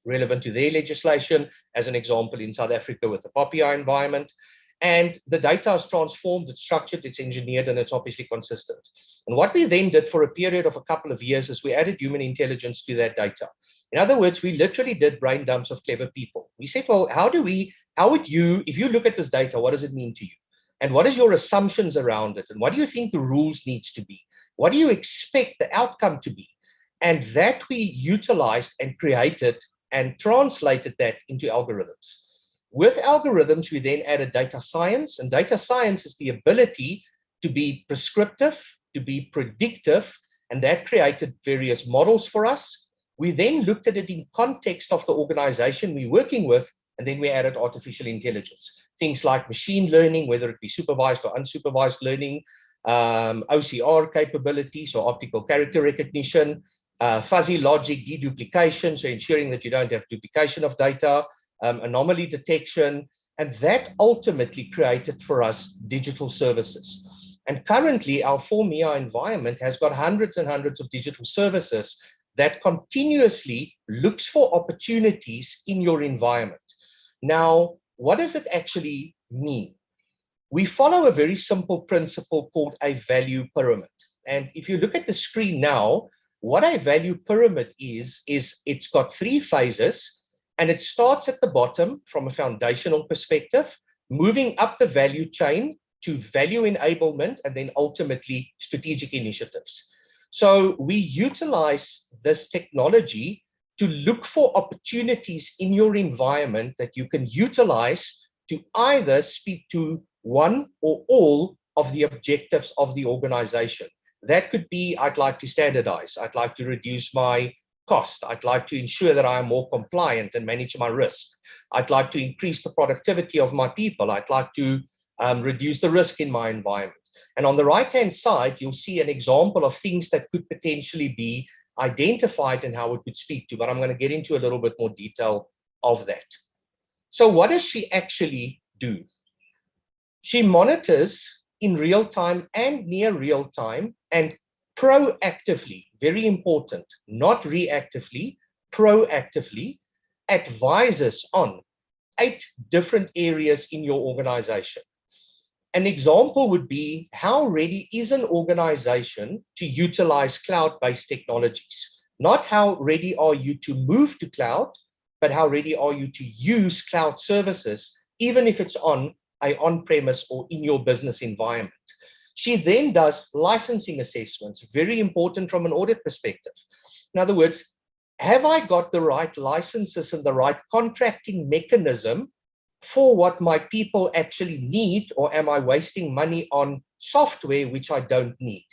[SPEAKER 7] relevant to their legislation, as an example in South Africa with the POPIA environment. And the data is transformed, it's structured, it's engineered, and it's obviously consistent. And what we then did for a period of a couple of years is we added human intelligence to that data. In other words, we literally did brain dumps of clever people. We said, well, how would you, if you look at this data, what does it mean to you? And what is your assumptions around it? And what do you think the rules needs to be? What do you expect the outcome to be? And that we utilized and created and translated that into algorithms. With algorithms, we then added data science, and data science is the ability to be prescriptive, to be predictive, and that created various models for us. We then looked at it in context of the organization we're working with, and then we added artificial intelligence. Things like machine learning, whether it be supervised or unsupervised learning, OCR capabilities, or optical character recognition, fuzzy logic deduplication, so ensuring that you don't have duplication of data, anomaly detection, and that ultimately created for us digital services. And currently, our 4MIA environment has got hundreds and hundreds of digital services that continuously looks for opportunities in your environment. Now, what does it actually mean? We follow a very simple principle called a value pyramid. And if you look at the screen now, what a value pyramid is it's got 3 phases. And it starts at the bottom from a foundational perspective, moving up the value chain to value enablement, and then ultimately strategic initiatives. So we utilize this technology to look for opportunities in your environment that you can utilize to either speak to one or all of the objectives of the organization. That could be, I'd like to standardize, I'd like to reduce my cost. I'd like to ensure that I am more compliant and manage my risk. I'd like to increase the productivity of my people. I'd like to reduce the risk in my environment. And on the right-hand side, you'll see an example of things that could potentially be identified and how it could speak to, but I'm going to get into a little bit more detail of that. So what does she actually do? She monitors in real time and near real time and proactively, very important, not reactively, proactively advises on 8 different areas in your organization. An example would be, how ready is an organization to utilize cloud-based technologies? Not how ready are you to move to cloud, but how ready are you to use cloud services, even if it's on an on-premise or in your business environment. She then does licensing assessments, very important from an audit perspective. In other words, have I got the right licenses and the right contracting mechanism for what my people actually need, or am I wasting money on software which I don't need?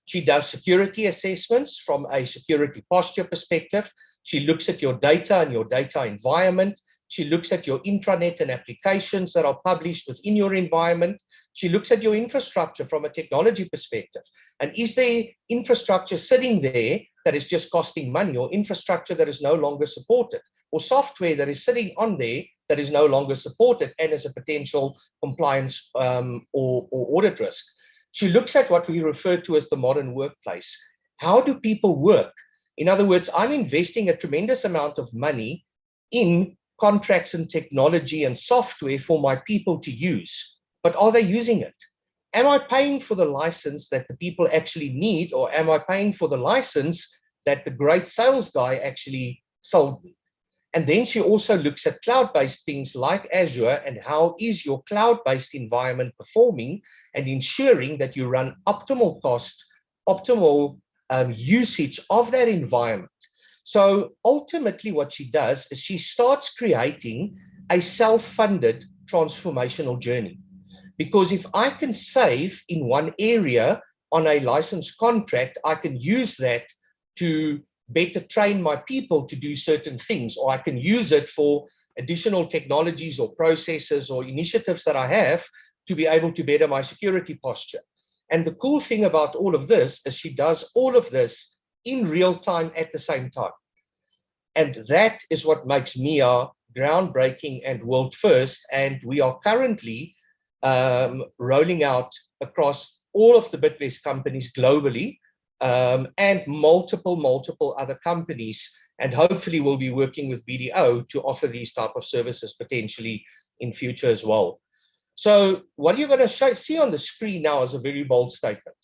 [SPEAKER 7] She does security assessments from a security posture perspective. She looks at your data and your data environment. She looks at your intranet and applications that are published within your environment. She looks at your infrastructure from a technology perspective. And is there infrastructure sitting there that is just costing money, or infrastructure that is no longer supported, or software that is sitting on there that is no longer supported and is a potential compliance or audit risk? She looks at what we refer to as the modern workplace. How do people work? In other words, I'm investing a tremendous amount of money in contracts and technology and software for my people to use, but are they using it? Am I paying for the license that the people actually need, or am I paying for the license that the great sales guy actually sold me? And then she also looks at cloud-based things like Azure, and how is your cloud-based environment performing, and ensuring that you run optimal cost, optimal usage of that environment. So ultimately what she does is she starts creating a self-funded transformational journey. Because if I can save in one area on a license contract, I can use that to better train my people to do certain things, or I can use it for additional technologies or processes or initiatives that I have to be able to better my security posture. And the cool thing about all of this is she does all of this in real time at the same time. And that is what makes MIA groundbreaking and world first. And we are currently rolling out across all of the Bidvest companies globally, and multiple other companies. And hopefully we'll be working with BDO to offer these type of services potentially in future as well. So what you're going to see on the screen now is a very bold statement.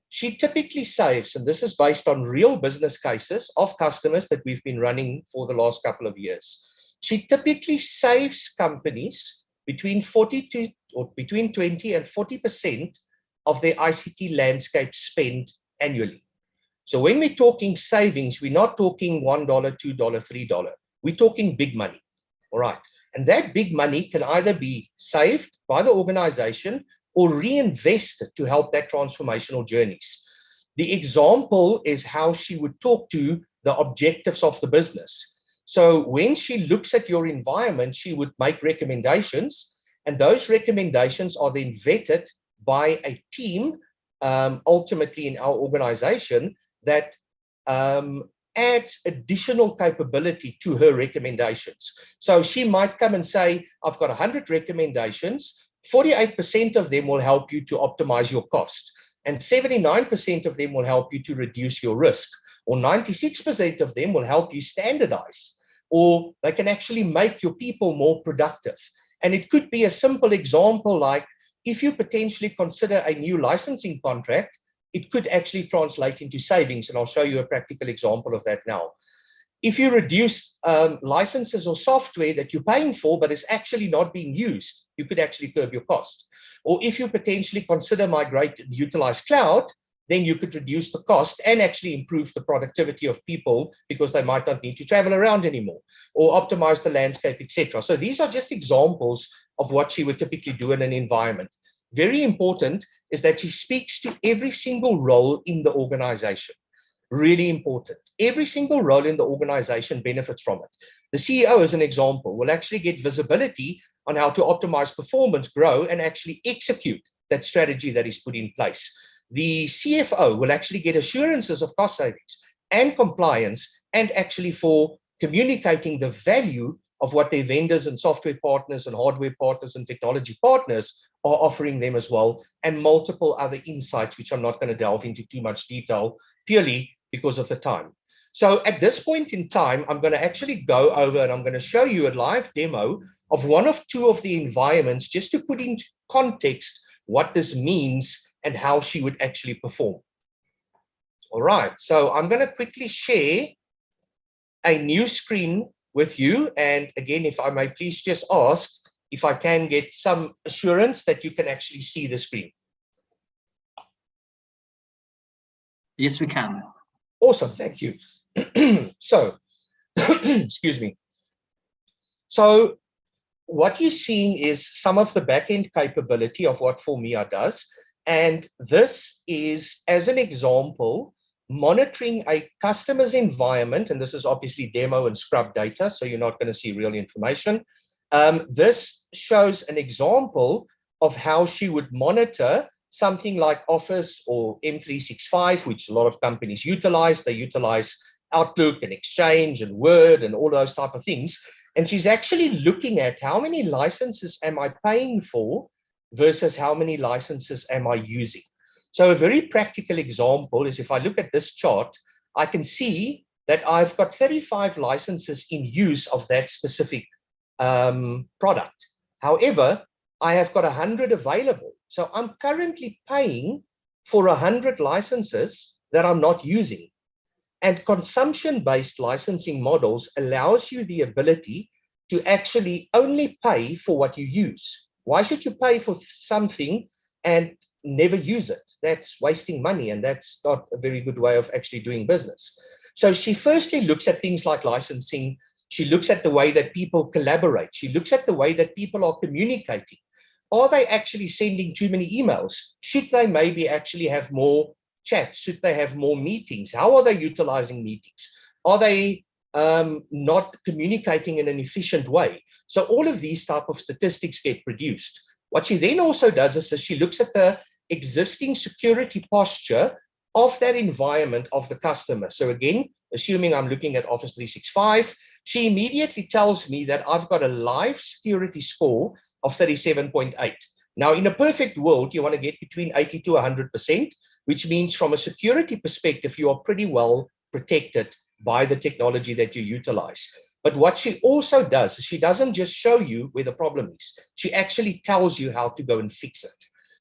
[SPEAKER 7] She typically saves, and this is based on real business cases of customers that we've been running for the last couple of years. She typically saves companies between 20 and 40% of their ICT landscape spend annually. So when we're talking savings, we're not talking $1, $2, $3. We're talking big money. All right. And that big money can either be saved by the organization or reinvested to help that transformational journeys. The example is how she would talk to the objectives of the business. So when she looks at your environment, she would make recommendations, and those recommendations are then vetted by a team, ultimately in our organization, that adds additional capability to her recommendations. So she might come and say, I've got 100 recommendations, 48% of them will help you to optimize your cost, and 79% of them will help you to reduce your risk, or 96% of them will help you standardize, or they can actually make your people more productive. And it could be a simple example like, if you potentially consider a new licensing contract, it could actually translate into savings. And I'll show you a practical example of that now. If you reduce licenses or software that you're paying for, but is actually not being used, you could actually curb your cost. Or if you potentially consider migrate and utilize cloud, then you could reduce the cost and actually improve the productivity of people because they might not need to travel around anymore, or optimize the landscape, etc. So these are just examples of what she would typically do in an environment. Very important is that she speaks to every single role in the organization. Really important. Every single role in the organization benefits from it. The CEO, as an example, will actually get visibility on how to optimize performance, grow, and actually execute that strategy that is put in place. The CFO will actually get assurances of cost savings and compliance, and actually for communicating the value of what their vendors and software partners and hardware partners and technology partners are offering them as well, and multiple other insights, which I'm not going to delve into too much detail, purely because of the time. So at this point in time, I'm going to actually go over and I'm going to show you a live demo of one of two of the environments, just to put into context what this means and how she would actually perform. All right, so I'm going to quickly share a new screen with you. And again, if I may please just ask if I can get some assurance that you can actually see the screen.
[SPEAKER 1] Yes, we can.
[SPEAKER 7] Awesome, thank you. So, excuse me. So what you're seeing is some of the back-end capability of what Formia does. And this is, as an example, monitoring a customer's environment. And this is obviously demo and scrub data, so you're not going to see real information. This shows an example of how she would monitor something like Office or M365, which a lot of companies utilize. They utilize Outlook and Exchange and Word and all those type of things. And she's actually looking at how many licenses am I paying for versus how many licenses am I using. So a very practical example is, if I look at this chart, I can see that I've got 35 licenses in use of that specific product. However, I have got 100 available. So I'm currently paying for 100 licenses that I'm not using. And consumption-based licensing models allows you the ability to actually only pay for what you use. Why should you pay for something and never use it? That's wasting money, and that's not a very good way of actually doing business. So she firstly looks at things like licensing. She looks at the way that people collaborate. She looks at the way that people are communicating. Are they actually sending too many emails? Should they maybe actually have more chats? Should they have more meetings? How are they utilizing meetings? Are they not communicating in an efficient way? So all of these type of statistics get produced. What she then also does is she looks at the existing security posture of that environment of the customer. So again, assuming I'm looking at Office 365, she immediately tells me that I've got a live security score of 37.8. Now, in a perfect world, you want to get between 80 to 100%, which means from a security perspective, you are pretty well protected by the technology that you utilize. But what she also does is she doesn't just show you where the problem is. She actually tells you how to go and fix it.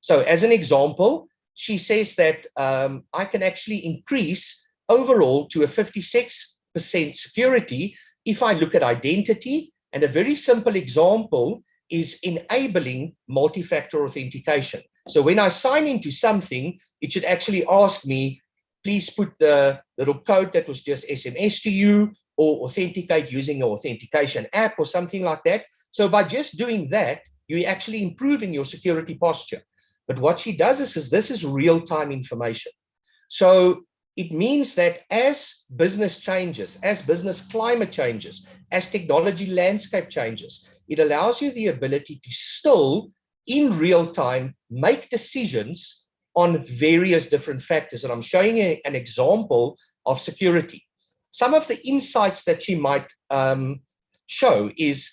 [SPEAKER 7] So as an example, she says that I can actually increase overall to a 56% security if I look at identity. And a very simple example is enabling multi-factor authentication. So when I sign into something, it should actually ask me, please put the little code that was just SMS to you, or authenticate using an authentication app or something like that. So by just doing that, you're actually improving your security posture. But what she does is this is real-time information. So it means that as business changes, as business climate changes, as technology landscape changes, it allows you the ability to still, in real time, make decisions on various different factors. And I'm showing you an example of security. Some of the insights that she might show is,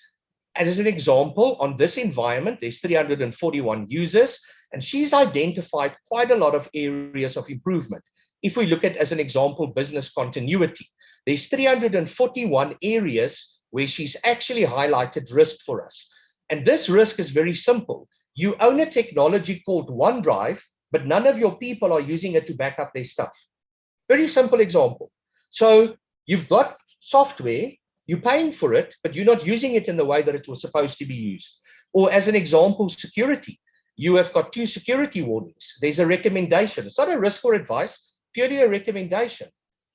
[SPEAKER 7] as an example, on this environment, there's 341 users, and she's identified quite a lot of areas of improvement. If we look at, as an example, business continuity, there's 341 areas where she's actually highlighted risk for us. And this risk is very simple. You own a technology called OneDrive, but none of your people are using it to back up their stuff. Very simple example. So you've got software, you're paying for it, but you're not using it in the way that it was supposed to be used. Or as an example, security. You have got 2 security warnings. There's a recommendation. It's not a risk or advice, purely a recommendation.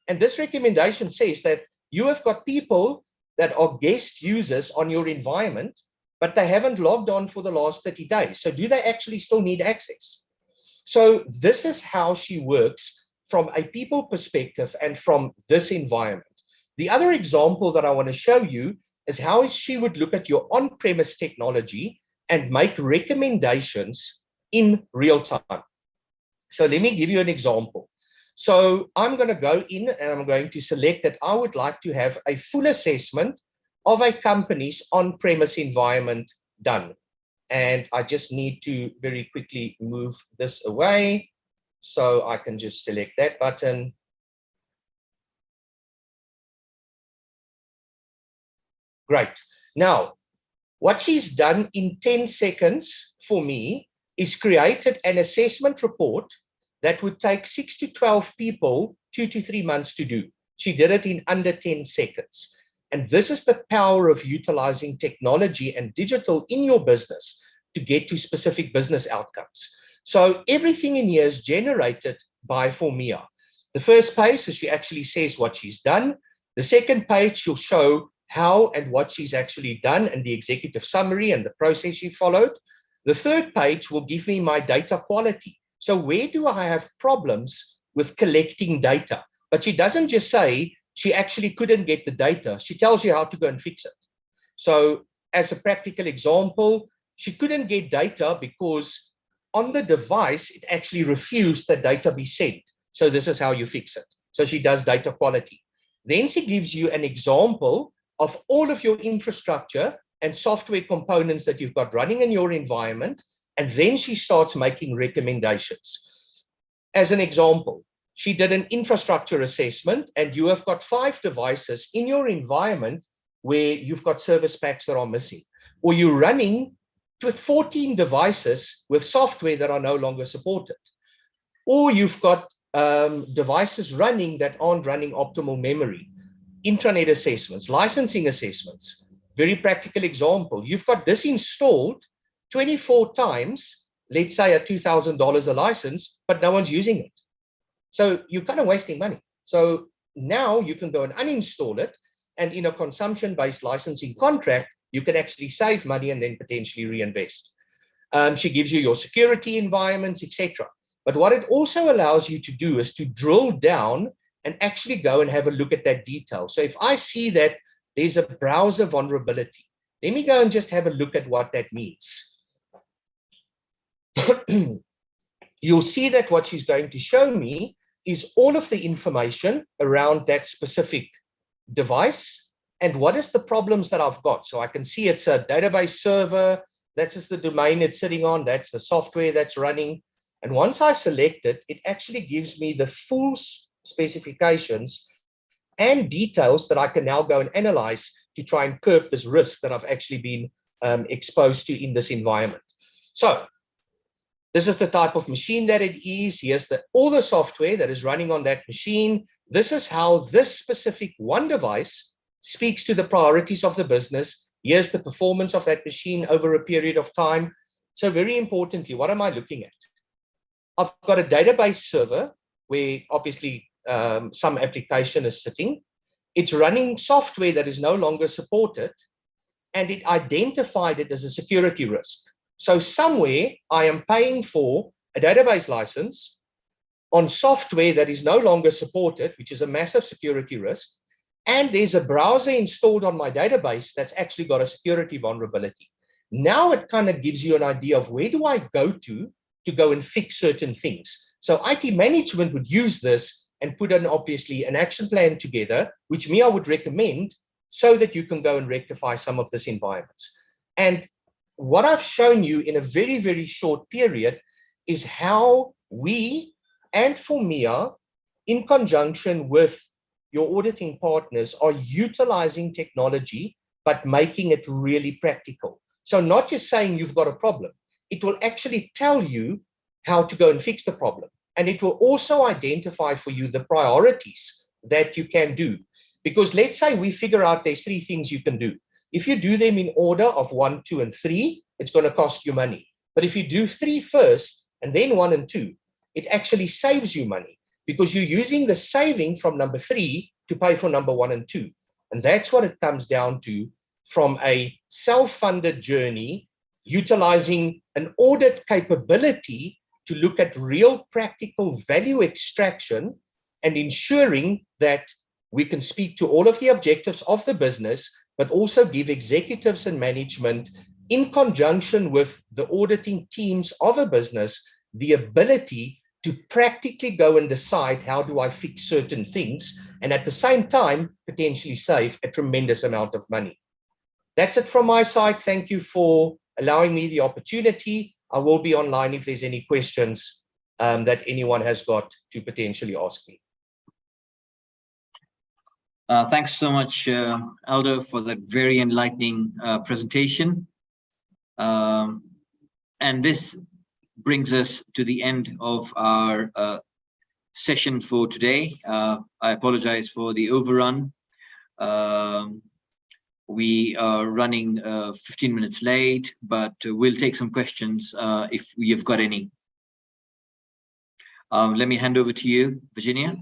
[SPEAKER 7] And this recommendation says that you have got people that are guest users on your environment, but they haven't logged on for the last 30 days. So do they actually still need access? So this is how she works from a people perspective and from this environment. The other example that I want to show you is how she would look at your on-premise technology and make recommendations in real time. So let me give you an example. So I'm going to go in and I'm going to select that I would like to have a full assessment of a company's on-premise environment done. And I just need to very quickly move this away. So I can just select that button. Great. Now, what she's done in 10 seconds for me is created an assessment report that would take 6 to 12 people 2 to 3 months to do. She did it in under 10 seconds. And this is the power of utilizing technology and digital in your business to get to specific business outcomes. So everything in here is generated by Formia. The first page, so she actually says what she's done. The second page, she'll show how and what she's actually done and the executive summary and the process she followed. The third page will give me my data quality. So where do I have problems with collecting data? But she doesn't just say she actually couldn't get the data. She tells you how to go and fix it. So as a practical example, she couldn't get data because on the device, it actually refused that data be sent. So this is how you fix it. So she does data quality. Then she gives you an example of all of your infrastructure and software components that you've got running in your environment. And then she starts making recommendations. As an example, she did an infrastructure assessment and you have got 5 devices in your environment where you've got service packs that are missing, or you're running with 14 devices with software that are no longer supported, or you've got devices running that aren't running optimal memory. Intranet assessments, licensing assessments. Very practical example. You've got this installed 24 times, let's say at $2,000 a license, but no one's using it. So you're kind of wasting money. So now you can go and uninstall it, and in a consumption-based licensing contract, you can actually save money and then potentially reinvest. She gives you your security environments, etc. But what it also allows you to do is to drill down and actually go and have a look at that detail. So if I see that there's a browser vulnerability, let me go and just have a look at what that means. You'll see that what she's going to show me is all of the information around that specific device and what is the problems that I've got. So I can see it's a database server, that's just the domain it's sitting on, that's the software that's running. And once I select it, it actually gives me the full specifications and details that I can now go and analyze to try and curb this risk that I've actually been exposed to in this environment. So this is the type of machine that it is. Here's all the software that is running on that machine. This is how this specific one device speaks to the priorities of the business. Here's the performance of that machine over a period of time. So very importantly, what am I looking at? I've got a database server where obviously some application is sitting. It's running software that is no longer supported, and it identified it as a security risk. So somewhere I am paying for a database license on software that is no longer supported, which is a massive security risk. And there's a browser installed on my database that's actually got a security vulnerability. Now it kind of gives you an idea of where do I go to go and fix certain things. So IT management would use this and put obviously an action plan together, which I would recommend, so that you can go and rectify some of this environments. And what I've shown you in a very, very short period is how we and FORMIA, in conjunction with your auditing partners, are utilizing technology, but making it really practical. So not just saying you've got a problem, it will actually tell you how to go and fix the problem. And it will also identify for you the priorities that you can do. Because let's say we figure out there's 3 things you can do. If you do them in order of 1, 2, and 3, it's going to cost you money. But if you do 3 first and then 1 and 2, it actually saves you money because you're using the saving from number 3 to pay for number 1 and 2. And that's what it comes down to, from a self-funded journey, utilizing an audit capability to look at real practical value extraction and ensuring that we can speak to all of the objectives of the business, but also give executives and management, in conjunction with the auditing teams of a business, the ability to practically go and decide how do I fix certain things, and at the same time, potentially save a tremendous amount of money. That's it from my side. Thank you for allowing me the opportunity. I will be online if there's any questions that anyone has got to potentially ask me.
[SPEAKER 1] Thanks so much, Aldo, for that very enlightening presentation. And this brings us to the end of our session for today. I apologize for the overrun. We are running 15 minutes late, but we'll take some questions if we have got any. Let me hand over to you, Virginia.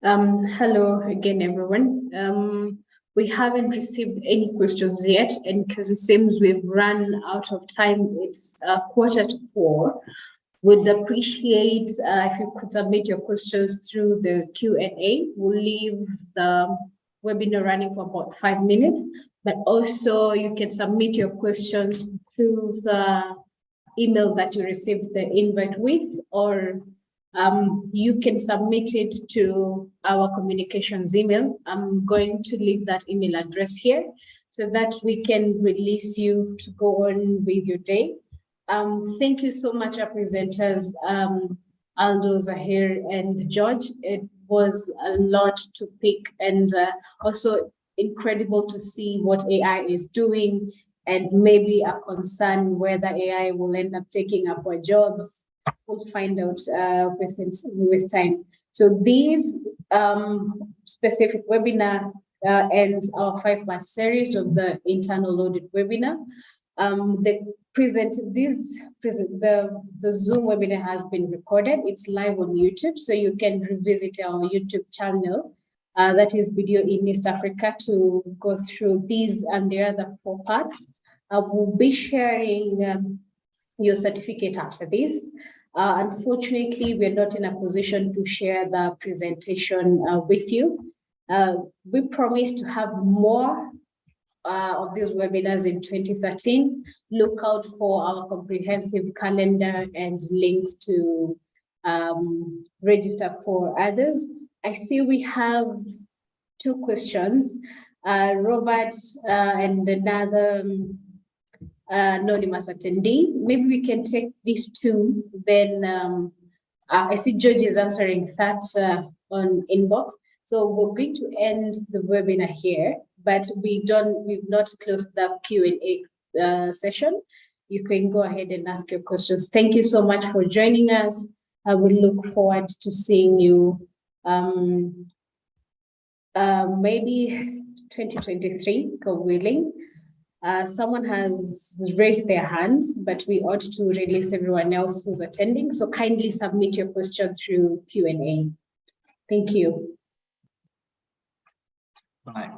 [SPEAKER 3] Hello again, everyone. We haven't received any questions yet, and because it seems we've run out of time, it's 4:45. Would appreciate if you could submit your questions through the Q&A. We'll leave the webinar running for about 5 minutes, but also you can submit your questions through the email that you received the invite with, or you can submit it to our communications email. I'm going to leave that email address here so that we can release you to go on with your day. Thank you so much, our presenters, Aldo, Zahir, and George. It was a lot to pick, and also incredible to see what AI is doing, and maybe a concern whether AI will end up taking up our jobs. We'll find out with time. So these specific webinar ends our 5-part series of the internal audit webinar. The Zoom webinar has been recorded. It's live on YouTube, so you can revisit our YouTube channel, that is Video in East Africa, to go through these and the other 4 parts. We'll be sharing your certificate after this. Unfortunately, we're not in a position to share the presentation with you. We promise to have more of these webinars in 2013. Look out for our comprehensive calendar and links to register for others. I see we have 2 questions. Robert and another anonymous attendee. Maybe we can take these 2, then I see George is answering that on inbox. So we're going to end the webinar here, but we've not closed the Q&A session. You can go ahead and ask your questions. Thank you so much for joining us. I will look forward to seeing you maybe 2023, God willing. Someone has raised their hands, but we ought to release everyone else who's attending. So kindly submit your question through Q&A. Thank you.
[SPEAKER 1] Bye.